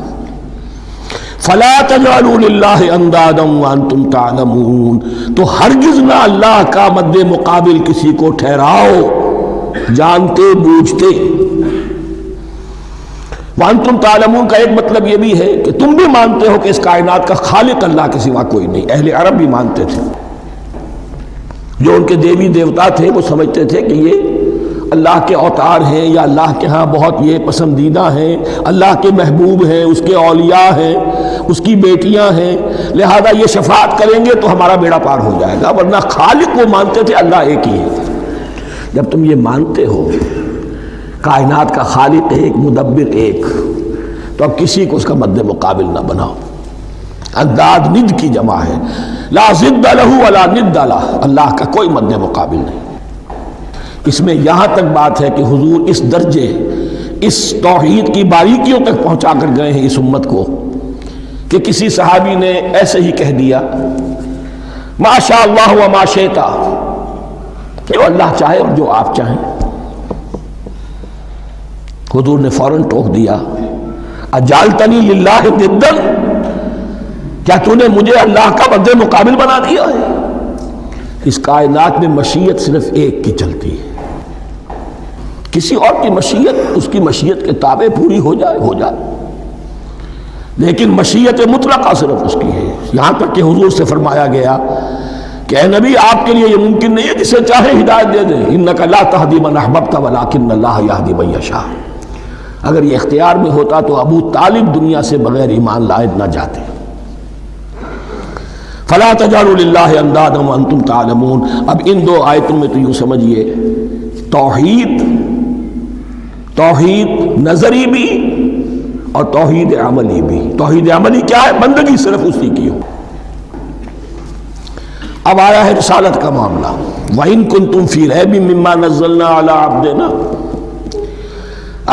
فلا تجعلوا للہ اندادا وانتم تعلمون، تو ہرگز نہ اللہ کا مد مقابل کسی کو ٹھہراؤ جانتے بوجھتے۔ وانتم تعلمون کا ایک مطلب یہ بھی ہے کہ تم بھی مانتے ہو کہ اس کائنات کا خالق اللہ کے سوا کوئی نہیں۔ اہل عرب بھی مانتے تھے، جو ان کے دیوی دیوتا تھے وہ سمجھتے تھے کہ یہ اللہ کے اوتار ہیں یا اللہ کے ہاں بہت یہ پسندیدہ ہیں، اللہ کے محبوب ہیں، اس کے اولیاء ہیں، اس کی بیٹیاں ہیں، لہذا یہ شفاعت کریں گے تو ہمارا بیڑا پار ہو جائے گا۔ ورنہ خالق وہ مانتے تھے اللہ ایک ہی ہے۔ جب تم یہ مانتے ہو کائنات کا خالق ایک، مدبر ایک، تو اب کسی کو اس کا مد مقابل نہ بناؤ۔ انداد ند کی جمع ہے، لا ضد لہ ولا ند لہ، اللہ کا کوئی مد مقابل نہیں۔ اس میں یہاں تک بات ہے کہ حضور اس درجے، اس توحید کی باریکیوں تک پہنچا کر گئے ہیں اس امت کو کہ کسی صحابی نے ایسے ہی کہہ دیا ما شاء اللہ و ما شئت، جو اللہ چاہے اور جو آپ چاہیں۔ حضور نے فوراً ٹوک دیا اجعلتنی للہ ندا، کیا تو نے مجھے اللہ کا مد مقابل بنا دیا ہے؟ اس کائنات میں مشیت صرف ایک کی چلتی ہے، کسی اور کی مشیت اس کی مشیت کے تابع پوری ہو جائے، لیکن مشیت مطلقہ صرف اس کی ہے۔ یہاں تک کہ حضور سے فرمایا گیا کہ اے نبی آپ کے لیے یہ ممکن نہیں ہے جسے چاہے ہدایت دے دیں، انک لا تہدی من احببت ولکن اللہ یہدی من یشاء۔ اگر یہ اختیار میں ہوتا تو ابو طالب دنیا سے بغیر ایمان لائے نہ جاتے۔ فلا تجعلوا للہ اندادا وانتم تعلمون۔ اب ان دو آیتوں میں تو یوں سمجھیے توحید نظری بھی اور توحید عملی بھی۔ توحید عملی کیا ہے؟ بندگی صرف اسی کی ہو۔ اب آیا ہے رسالت کا معاملہ، وَإِن كُنتُمْ فِي رَيْبٍ مِّمَّا نَزَّلْنَا عَلَىٰ عَبْدِنَا،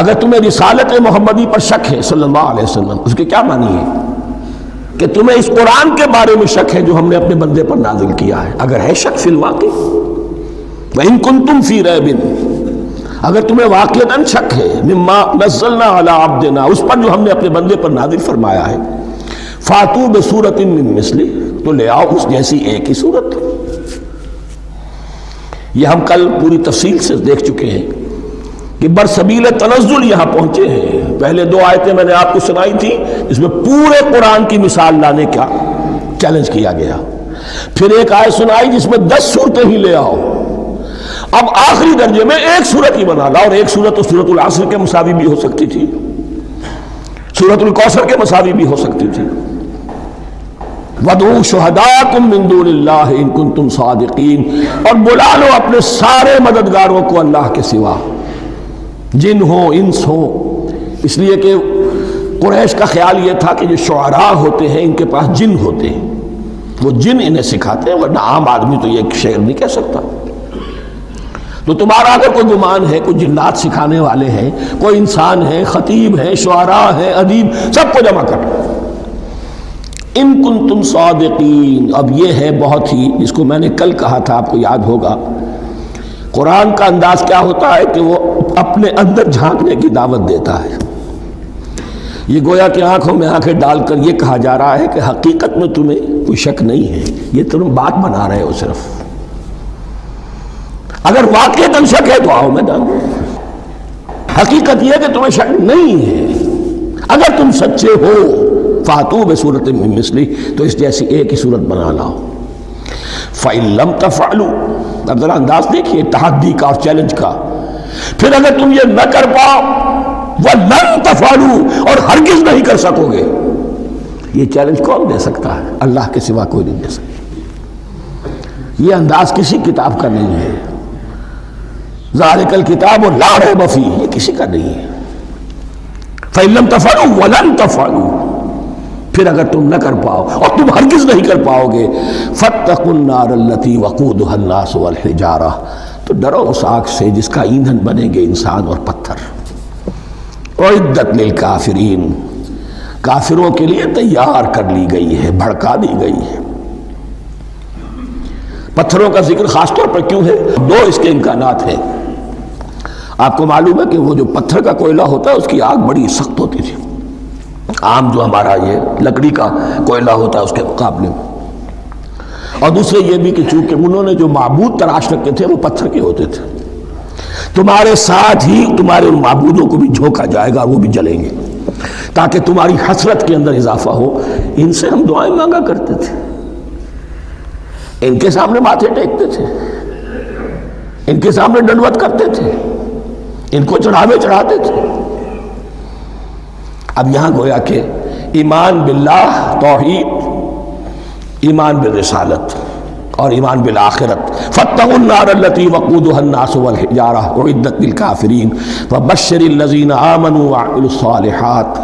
اگر تمہیں رسالت محمدی پر شک ہے صلی اللہ علیہ وسلم، اس کے کیا معنی ہے؟ کہ تمہیں اس قرآن کے بارے میں شک ہے جو ہم نے اپنے بندے پر نازل کیا ہے۔ اگر ہے شک فی الواقع، وَإِن كُنتُمْ فِي رَيْبٍ، اگر تمہیں واقعتاً شک ہے مما نزلنا علی عبدنا، اس پر جو ہم نے اپنے بندے پر نازل فرمایا ہے، فاتو بسورۃ من مثلہ، تو لے آؤ اس جیسی ایک ہی صورت۔ یہ ہم کل پوری تفصیل سے دیکھ چکے ہیں کہ برسبیل تنزل یہاں پہنچے ہیں. پہلے 2 آیتیں میں نے آپ کو سنائی تھی، اس میں پورے قرآن کی مثال لانے کا چیلنج کیا گیا. پھر ایک آیت سنائی جس میں 10 صورتیں ہی لے آؤ. اب آخری درجے میں ایک صورت ہی بنا لا، اور ایک صورت تو سورۃ العصر کے مساوی بھی ہو سکتی تھی، سورۃ الکوثر کے مساوی بھی ہو سکتی تھی. وَادْعُوا شُهَدَاءَكُم مِّن دُونِ اللَّهِ إِن كُنتُمْ صَادِقِينَ، اور بلا لو اپنے سارے مددگاروں کو اللہ کے سوا، جن ہو انس ہو. اس لیے کہ قریش کا خیال یہ تھا کہ جو شعراء ہوتے ہیں ان کے پاس جن ہوتے ہیں، وہ جن انہیں سکھاتے ہیں، ورنہ عام آدمی تو یہ شعر نہیں کہہ سکتا. تو تمہارا اگر کوئی گمان ہے کوئی جنات سکھانے والے ہیں، کوئی انسان ہے، خطیب ہے، شعراء ہے، ادیب، سب کو جمع کر. ان کنتم صادقین. اب یہ ہے بہت ہی، جس کو میں نے کل کہا تھا، آپ کو یاد ہوگا، قرآن کا انداز کیا ہوتا ہے کہ وہ اپنے اندر جھانکنے کی دعوت دیتا ہے. یہ گویا کہ آنکھوں میں آنکھیں ڈال کر یہ کہا جا رہا ہے کہ حقیقت میں تمہیں کوئی شک نہیں ہے، یہ تم بات بنا رہے ہو صرف. اگر واقعتاً شک ہے تو آؤ میدان. حقیقت یہ ہے کہ تمہیں شک نہیں ہے. اگر تم سچے ہو فاتو بصورت من مثلی، تو اس جیسی ایک ہی صورت بنا لاؤ. فَإِن لَمْ تَفْعَلُوا، اب ذرا انداز دیکھیے تحدی کا اور چیلنج کا. پھر اگر تم یہ نہ کر پاؤ، وَلَن تَفْعَلُوا، اور ہرگز نہیں کر سکو گے. یہ چیلنج کون دے سکتا ہے؟ اللہ کے سوا کوئی نہیں دے سکتا. یہ انداز کسی کتاب کا نہیں ہے. ذَلِكَ الْكِتَابُ لَا رَيْبَ فِيهِ، یہ کسی کا نہیں ہے. فَإِن لَمْ تَفْعَلُوا وَلَن تَفْعَلُوا، پھر اگر تم نہ کر پاؤ اور تم ہرگز نہیں کر پاؤ گے، فَاتَّقُوا النَّارَ الَّتِي وَقُودُهَا النَّاسُ وَالْحِجَارَةُ، تو ڈرو اس آگ سے جس کا ایندھن بنیں گے انسان اور پتھر. اعدت للکافرین، کافروں کے لیے تیار کر لی گئی ہے، بھڑکا دی گئی ہے. پتھروں کا ذکر خاص طور پر کیوں ہے؟ 2 اس کے امکانات ہیں. آپ کو معلوم ہے کہ وہ جو پتھر کا کوئلہ ہوتا ہے اس کی آگ بڑی سخت ہوتی تھی، عام جو ہمارا یہ لکڑی کا کوئلہ ہوتا ہے اس کے مقابلے میں. اور دوسرے یہ بھی کہ چونکہ انہوں نے جو معبود تراش رکھے تھے وہ پتھر کے ہوتے تھے، تمہارے ساتھ ہی تمہارے ان معبودوں کو بھی جھونکا جائے گا اور وہ بھی جلیں گے، تاکہ تمہاری حسرت کے اندر اضافہ ہو. ان سے ہم دعائیں مانگا کرتے تھے، ان کے سامنے ماتھے ٹیکتے تھے، ان کے سامنے ڈنڈوت کرتے تھے، ان کو چڑھاوے چڑھاتے تھے. اب یہاں گویا کہ ایمان باللہ، توحید، ایمان بالرسالت اور ایمان بالآخرت. فاتقوا النار التي وقودها الناس والحجارة اعدت للكافرين وبشر الذين آمنوا وعملوا الصالحات،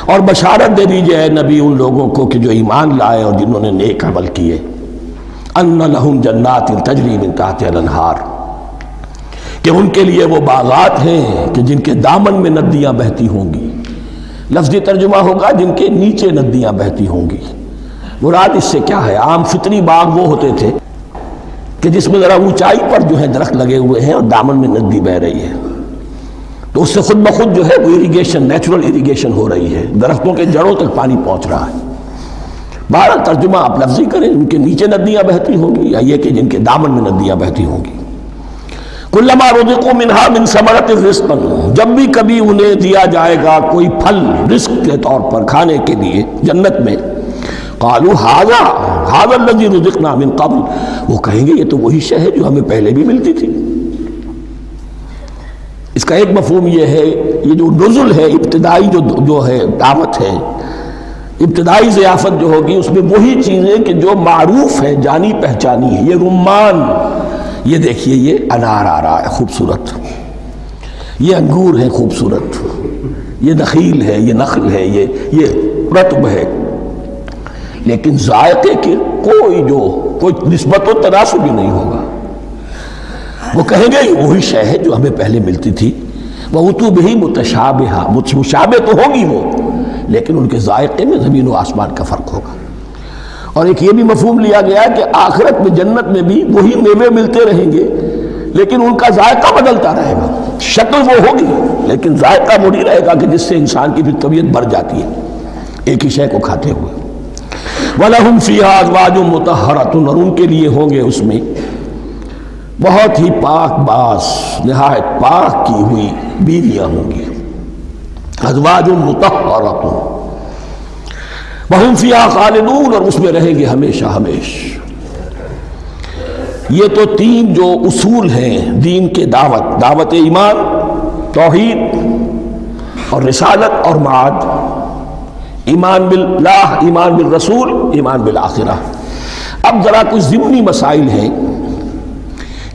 اور بشارت دے دیجئے اے نبی ان لوگوں کو کہ جو ایمان لائے اور جنہوں نے نیک عمل کیے، ان لهم جنات تجری من تحتها الانہار، کہ ان کے لیے وہ باغات ہیں کہ جن کے دامن میں ندیاں بہتی ہوں گی. لفظی ترجمہ ہوگا جن کے نیچے ندیاں بہتی ہوں گی. مراد اس سے کیا ہے؟ عام فطری باغ وہ ہوتے تھے کہ جس میں ذرا اونچائی پر جو ہے درخت لگے ہوئے ہیں اور دامن میں ندی بہ رہی ہے، تو اس سے خود بخود جو ہے وہ اریگیشن، نیچرل اریگیشن ہو رہی ہے، درختوں کے جڑوں تک پانی پہنچ رہا ہے. بہرحال ترجمہ آپ لفظی کریں، ان کے نیچے ندیاں بہتی ہوں گی یا یہ کہ جن کے دامن میں ندیاں بہتی ہوں گی. کلما رزقوا منہا من ثمرۃ رزقا، جب بھی کبھی انہیں دیا جائے گا کوئی پھل رزق کے طور پر کھانے کے لیے جنت میں، قالوا ھذا الذی رزقنا من قبل، وہ کہیں گے یہ تو وہی شے ہے جو ہمیں پہلے بھی ملتی تھی. اس کا ایک مفہوم یہ ہے، یہ جو نزل ہے، ابتدائی جو ہے دعوت ہے، ابتدائی ضیافت جو ہوگی اس میں وہی چیزیں کہ جو معروف ہے، جانی پہچانی ہے. یہ رمان، یہ دیکھیے یہ انار آ رہا ہے خوبصورت، یہ انگور ہے خوبصورت، یہ نخیل ہے، یہ نخل ہے، یہ رطب ہے، لیکن ذائقے کی کوئی نسبت و تناسب بھی نہیں ہوگا. وہ کہیں گے یہ وہی شے ہے جو ہمیں پہلے ملتی تھی. وَأُتُوا بِهِ مُتَشَابِهًا، مشابہ تو ہوگی وہ، لیکن ان کے ذائقے میں زمین و آسمان کا فرق ہوگا. اور ایک یہ بھی مفہوم لیا گیا کہ آخرت میں جنت میں بھی وہی میوے ملتے رہیں گے، لیکن ان کا ذائقہ بدلتا رہے گا. شکل وہ ہوگی لیکن ذائقہ وہ نہیں رہے گا کہ جس سے انسان کی پھر طبیعت بڑھ جاتی ہے ایک ہی شے کو کھاتے ہوئے. وَلَهُمْ فِيهَا أَزْوَاجٌ مُطَهَّرَةٌ، اور ان کے لیے ہوں گے اس میں بہت ہی پاک باز نہایت پاک کی ہوئی بیویاں ہوں گی. ازواج مطہرۃ وہم فیہا خالدون، اور اس میں رہیں گے ہمیشہ ہمیشہ. یہ تو تین جو اصول ہیں دین کے دعوت ایمان، توحید اور رسالت اور معاد، ایمان باللہ، ایمان بالرسول، ایمان بالآخرہ. اب ذرا کچھ ضمنی مسائل ہیں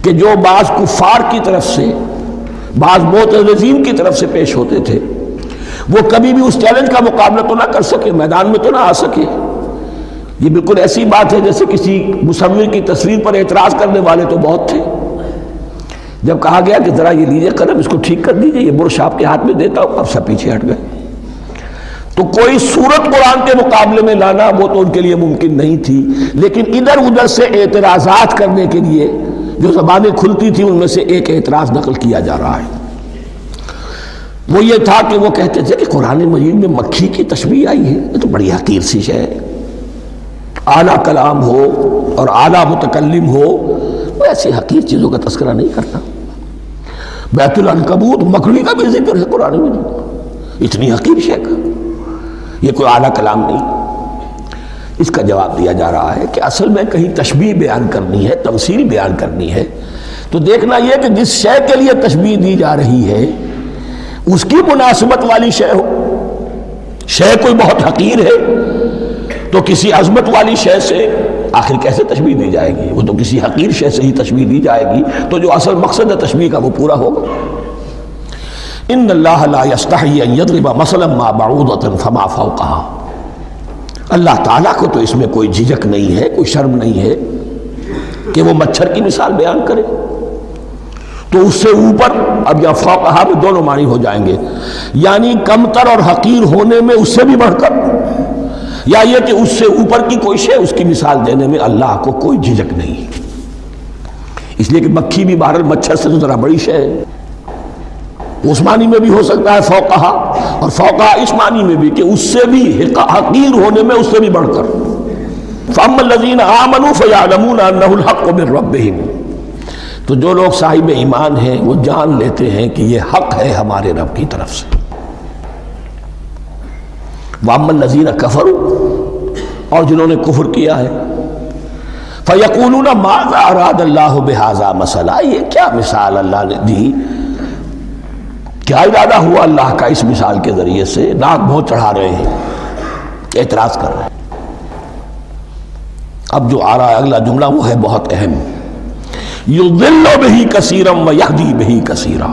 کہ جو بعض کفار کی طرف سے، بعض معتزلین کی طرف سے پیش ہوتے تھے، وہ کبھی بھی اس چیلنج کا مقابلہ تو نہ کر سکے، میدان میں تو نہ آ سکے. یہ بالکل ایسی بات ہے جیسے کسی مصور کی تصویر پر اعتراض کرنے والے تو بہت تھے. جب کہا گیا کہ ذرا یہ لیجیے قلم، اس کو ٹھیک کر دیجیے، یہ برش آپ کے ہاتھ میں دیتا ہوں، اب سب پیچھے ہٹ گئے. تو کوئی صورت قرآن کے مقابلے میں لانا وہ تو ان کے لیے ممکن نہیں تھی، لیکن ادھر ادھر سے اعتراضات کرنے کے لیے جو زبانیں کھلتی تھیں ان میں سے ایک اعتراض نقل کیا جا رہا ہے. وہ یہ تھا کہ وہ کہتے تھے کہ قرآن مجید میں مکھی کی تشبیہ آئی ہے، یہ تو بڑی حقیر سی شے ہے. اعلیٰ کلام ہو اور اعلیٰ متکلم ہو وہ ایسی حقیر چیزوں کا تذکرہ نہیں کرتا. بیت العنکبوت مکڑی کا بھی ذکر ہے قرآن میں، اتنی حقیر شے کا، یہ کوئی اعلیٰ کلام نہیں. اس کا جواب دیا جا رہا ہے کہ اصل میں کہیں تشبیہ بیان کرنی ہے، تمثیل بیان کرنی ہے، تو دیکھنا یہ کہ جس شے کے لیے تشبیہ دی جا رہی ہے اس کی مناسبت والی شے ہو. شے کوئی بہت حقیر ہے تو کسی عظمت والی شے سے آخر کیسے تشبیہ دی جائے گی؟ وہ تو کسی حقیر شے سے ہی تشبیہ دی جائے گی تو جو اصل مقصد ہے تشبیہ کا وہ پورا ہوگا. ان اللہ لا یستحی ان یضرب مثلا ما بعوضۃ فما فوقها، اللہ تعالیٰ کو تو اس میں کوئی جھجک نہیں ہے، کوئی شرم نہیں ہے کہ وہ مچھر کی مثال بیان کرے. تو اس سے اوپر، اب یا فوقها میں دونوں معنی ہو جائیں گے، یعنی کمتر اور حقیر ہونے میں اس سے بھی بڑھ کر، یا یہ کہ اس سے اوپر کی کوئی شے اس کی مثال دینے میں اللہ کو کوئی جھجک نہیں. اس لیے کہ مکھی بھی بہرحال مچھر سے تو ذرا بڑی شے ہے. اس معنی میں بھی ہو سکتا ہے فوقہا، اور فوقہا اس معنی میں بھی کہ اس سے بھی حقیر ہونے میں اس سے بھی بڑھ کر. فَأَمَّا الَّذِينَ آمَنُوا فَيَعْلَمُونَ أَنَّهُ الْحَقُّ مِنْ رَبِّهِمْ، تو جو لوگ صاحب ایمان ہیں وہ جان لیتے ہیں کہ یہ حق ہے ہمارے رب کی طرف سے. وَأَمَّا الَّذِينَ كَفَرُوا، اور جنہوں نے کفر کیا ہے، فَيَقُولُونَ مَاذَا أَرَادَ اللَّهُ بِهَذَا مَثَلًا، یہ کیا مثال اللہ نے دی، کیا ارادہ ہوا اللہ کا اس مثال کے ذریعے سے. ناک بہت چڑھا رہے ہیں، اعتراض کر رہے ہیں. اب جو آ رہا ہے اگلا جملہ وہ ہے بہت اہم، یضل بہ کثیرا ویہدی بہ کثیرا،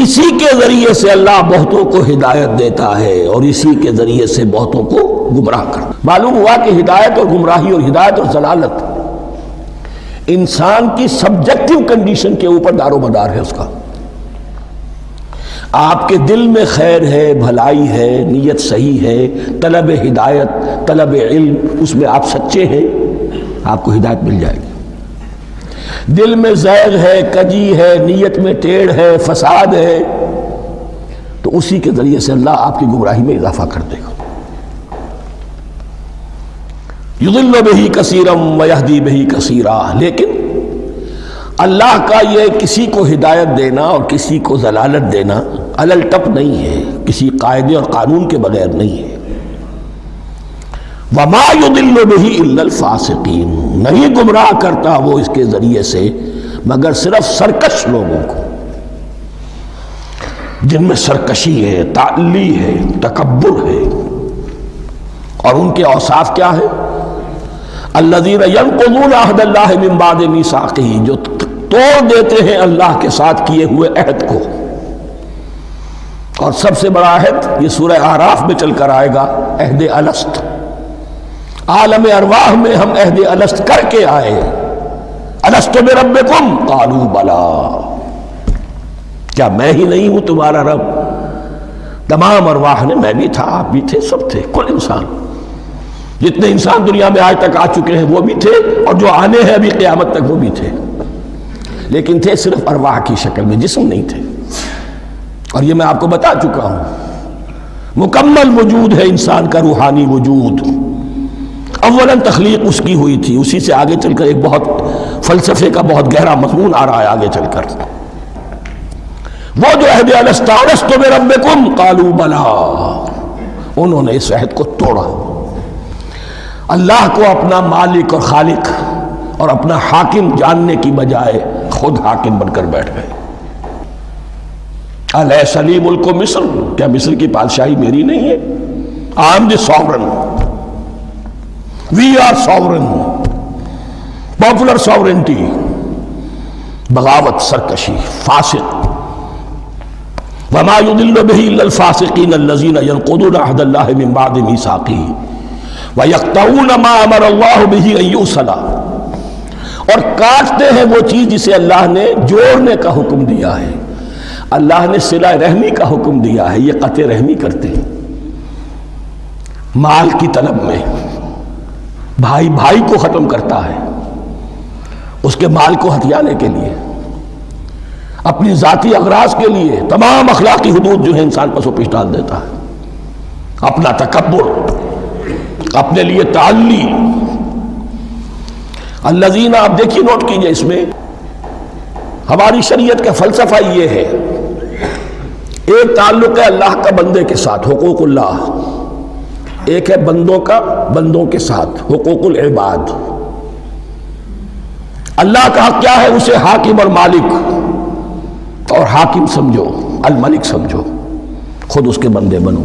اسی کے ذریعے سے اللہ بہتوں کو ہدایت دیتا ہے اور اسی کے ذریعے سے بہتوں کو گمراہ کرتا. معلوم ہوا کہ ہدایت اور گمراہی اور ہدایت اور ضلالت انسان کی سبجیکٹو کنڈیشن کے اوپر دار و مدار ہے. اس کا آپ کے دل میں خیر ہے، بھلائی ہے، نیت صحیح ہے، طلب ہدایت، طلب علم، اس میں آپ سچے ہیں، آپ کو ہدایت مل جائے گی. دل میں زیغ ہے، کجی ہے، نیت میں ٹیڑھ ہے، فساد ہے، تو اسی کے ذریعے سے اللہ آپ کی گمراہی میں اضافہ کر دے گا. یضل بہ کثیرا ویہدی بہ کثیرا، لیکن اللہ کا یہ کسی کو ہدایت دینا اور کسی کو ضلالت دینا علل ٹپ نہیں ہے، کسی قاعدے اور قانون کے بغیر نہیں ہے. وما یضل بہ الا الفاسقین، نہیں گمراہ کرتا وہ اس کے ذریعے سے مگر صرف سرکش لوگوں کو، جن میں سرکشی ہے، تعلی ہے، تکبر ہے. اور ان کے اوصاف کیا ہے؟ الذین ینقضون عہد اللہ من بعد میثاقہ، جو توڑ دیتے ہیں اللہ کے ساتھ کیے ہوئے عہد کو. اور سب سے بڑا عہد یہ سورہ اعراف میں چل کر آئے گا، عہد الست. عالم ارواح میں ہم عہد الست کر کے آئے. الست بربکم قالوا بلا، کیا میں ہی نہیں ہوں تمہارا رب؟ تمام ارواح نے، میں بھی تھا، آپ بھی تھے، سب تھے، کل انسان، جتنے انسان دنیا میں آج تک آ چکے ہیں وہ بھی تھے، اور جو آنے ہیں ابھی قیامت تک وہ بھی تھے، لیکن تھے صرف ارواح کی شکل میں، جسم نہیں تھے. اور یہ میں آپ کو بتا چکا ہوں، مکمل وجود ہے انسان کا روحانی وجود. اولاً تخلیق اس کی ہوئی تھی، اسی سے آگے چل کر ایک بہت فلسفے کا بہت گہرا مضمون آ رہا ہے آگے چل کر. وہ جو عہد الست بربکم قالوا بلا، انہوں نے اس عہد کو توڑا، اللہ کو اپنا مالک اور خالق اور اپنا حاکم جاننے کی بجائے خود حاکم بن کر بیٹھ گئے. الیس لی ملک مصر، کیا مصر کی بادشاہی میری نہیں ہے؟ I am the sovereign. We are sovereign. Popular sovereignty. بغاوت، سرکشی، فاسق. وما يضل به الا الفاسقين الذين ينقضون عهد الله من بعد ميثاقه ويقطعون ما امر الله به ان يوصل، اور کاٹتے ہیں وہ چیز جسے اللہ نے جوڑنے کا حکم دیا ہے. اللہ نے صلہ رحمی کا حکم دیا ہے، یہ قطع رحمی کرتے ہیں. مال کی طلب میں بھائی بھائی کو ختم کرتا ہے، اس کے مال کو ہتھیانے کے لیے، اپنی ذاتی اغراض کے لیے تمام اخلاقی حدود جو ہے انسان پس و پیش ڈال دیتا ہے. اپنا تکبر، اپنے لیے تعلی. الذین، آپ دیکھیے نوٹ کیجئے، اس میں ہماری شریعت کا فلسفہ یہ ہے، ایک تعلق ہے اللہ کا بندے کے ساتھ، حقوق اللہ، ایک ہے بندوں کا بندوں کے ساتھ، حقوق العباد. اللہ کا حق کیا ہے؟ اسے حاکم اور مالک، اور حاکم سمجھو، الملک سمجھو، خود اس کے بندے بنو.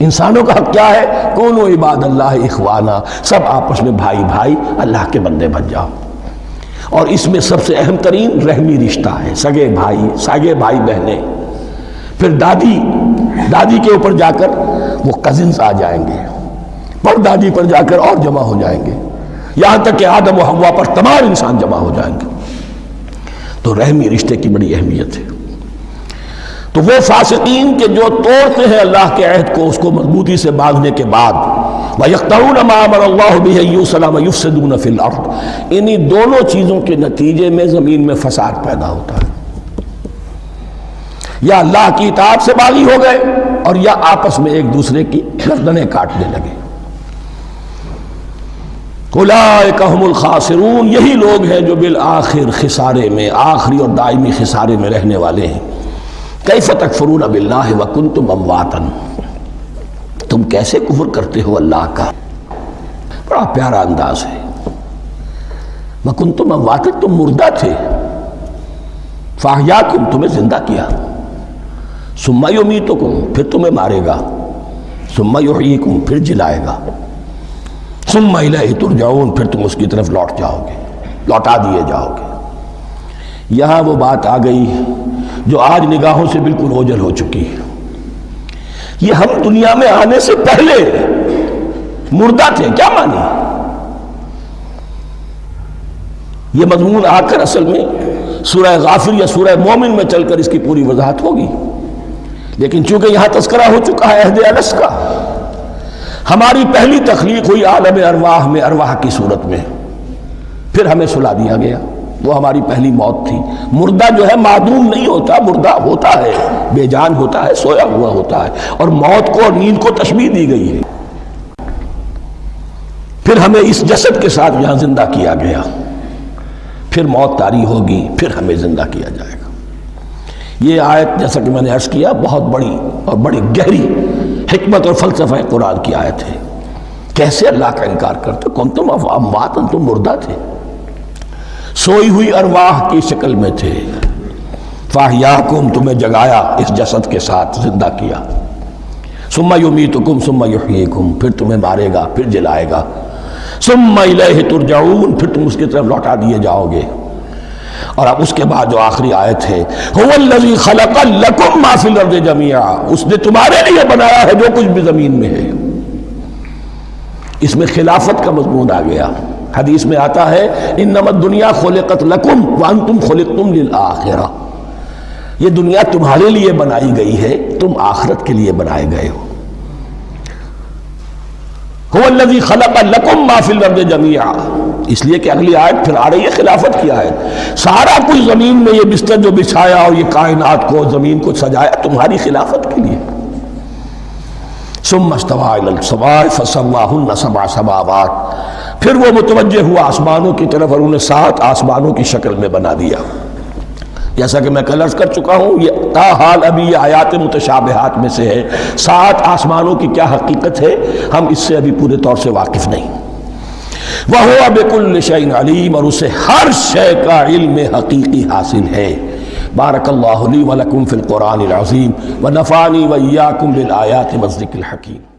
انسانوں کا حق کیا ہے؟ کونوا عباد اللہ اخوانا، سب آپس میں بھائی بھائی اللہ کے بندے بن جاؤ. اور اس میں سب سے اہم ترین رحمی رشتہ ہے، سگے بھائی بہنیں، پھر دادی کے اوپر جا کر وہ کزنز آ جائیں گے، پر دادی پر جا کر اور جمع ہو جائیں گے، یہاں تک کہ آدم و حوا پر تمام انسان جمع ہو جائیں گے. تو رحمی رشتے کی بڑی اہمیت ہے. تو وہ فاسقین کے جو توڑتے ہیں اللہ کے عہد کو، اس کو مضبوطی سے باندھنے کے بعد، وَيَقْطَعُونَ مَا أَمَرَ اللَّهُ بِهِ أَن يُوصَلَ وَيُفْسِدُونَ فِي الْأَرْضِ، انہی دونوں چیزوں کے نتیجے میں زمین میں فساد پیدا ہوتا ہے. یا اللہ کی اطاعت سے باغی ہو گئے، اور یا آپس میں ایک دوسرے کی گردنیں کاٹنے لگے. اولئک ھم الخاسرون، یہی لوگ ہیں جو بالآخر خسارے میں، آخری اور دائمی خسارے میں رہنے والے ہیں. کیف تکفرون باللہ وکنتم امواتا، تم کیسے کفر کرتے ہو اللہ کا. بڑا پیارا انداز ہے. وکنتم امواتا، تم مردہ تھے، فاحیاکم، تمہیں زندہ کیا، ثم یمیتکم، پھر تمہیں مارے گا، ثم یحییکم، پھر جلائے گا، ثم الیہ ترجعون، پھر تم اس کی طرف لوٹ جاؤ گے، لوٹا دیے جاؤ گے. یہاں وہ بات آ گئی جو آج نگاہوں سے بالکل اوجھل ہو چکی ہے. یہ ہم دنیا میں آنے سے پہلے مردہ تھے، کیا مانی؟ یہ مضمون آ کر اصل میں سورہ غافر یا سورہ مومن میں چل کر اس کی پوری وضاحت ہوگی، لیکن چونکہ یہاں تذکرہ ہو چکا ہے عہد الست کا. ہماری پہلی تخلیق ہوئی عالم ارواح میں، ارواح کی صورت میں، پھر ہمیں سلا دیا گیا، وہ ہماری پہلی موت تھی. مردہ جو ہے معدوم نہیں ہوتا، مردہ ہوتا ہے، بے جان ہوتا ہے، سویا ہوا ہوتا ہے، اور موت کو اور نیند کو تشبیہ دی گئی ہے. پھر ہمیں اس جسد کے ساتھ یہاں زندہ کیا گیا، پھر موت طاری ہوگی، پھر ہمیں زندہ کیا جائے گا. یہ آیت جیسا کہ میں نے عرض کیا بہت بڑی اور بڑی گہری حکمت اور فلسفہ قرآن کی آیت ہے. کیسے اللہ کا انکار کرتے؟ کنتم اموات، تم مردہ تھے، سوئی ہوئی ارواح کی شکل میں تھے. فاحیاکم، تمہیں جگایا اس جسد کے ساتھ، زندہ کیا. ثم یمیتکم ثم یحییکم، پھر تمہیں مارے گا، پھر جلائے گا. ثم الیہ ترجعون، پھر تم اس کی طرف لوٹا دیے جاؤ گے. اور اب اس کے بعد جو آخری آیت ہے، هو الذی خلق لکم ما فی الارض جمیعا، اس نے تمہارے لیے بنایا ہے جو کچھ بھی زمین میں ہے. اس میں خلافت کا مضمون آ گیا. حدیث میں آتا ہے انما الدنیا خلقت لکم وانتم خلقتم للآخرہ، یہ دنیا تمہارے لیے بنائی گئی ہے، تم آخرت کے لیے بنائے گئے ہو. هو الذی خلق لکم ما فی الارض جمیعا، اس لیے کہ اگلی آیت پھر آ رہی ہے خلافت کی آیت. سارا کچھ زمین میں، یہ بستر جو بچھایا اور یہ کائنات کو، زمین کو سجایا، تمہاری خلافت کے لیے. ثم استوى الى السماء فسواهن سبع سماوات پھر وہ متوجہ ہوا آسمانوں کی طرف اور انہیں 7 آسمانوں کی شکل میں بنا دیا. جیسا کہ میں کل عرض کر چکا ہوں، یہ تاحال ابھی یہ آیات متشابہات میں سے ہے. 7 آسمانوں کی کیا حقیقت ہے ہم اس سے ابھی پورے طور سے واقف نہیں. وَهُوَ بِكُلِّ شَيْءٍ عَلِيمٌ، اور اسے ہر شے کا علم حقیقی حاصل ہے. بارک اللہ لی ولکم فی القرآن العظیم ونفعنی وإیاکم بالآیات والذکر الحکیم.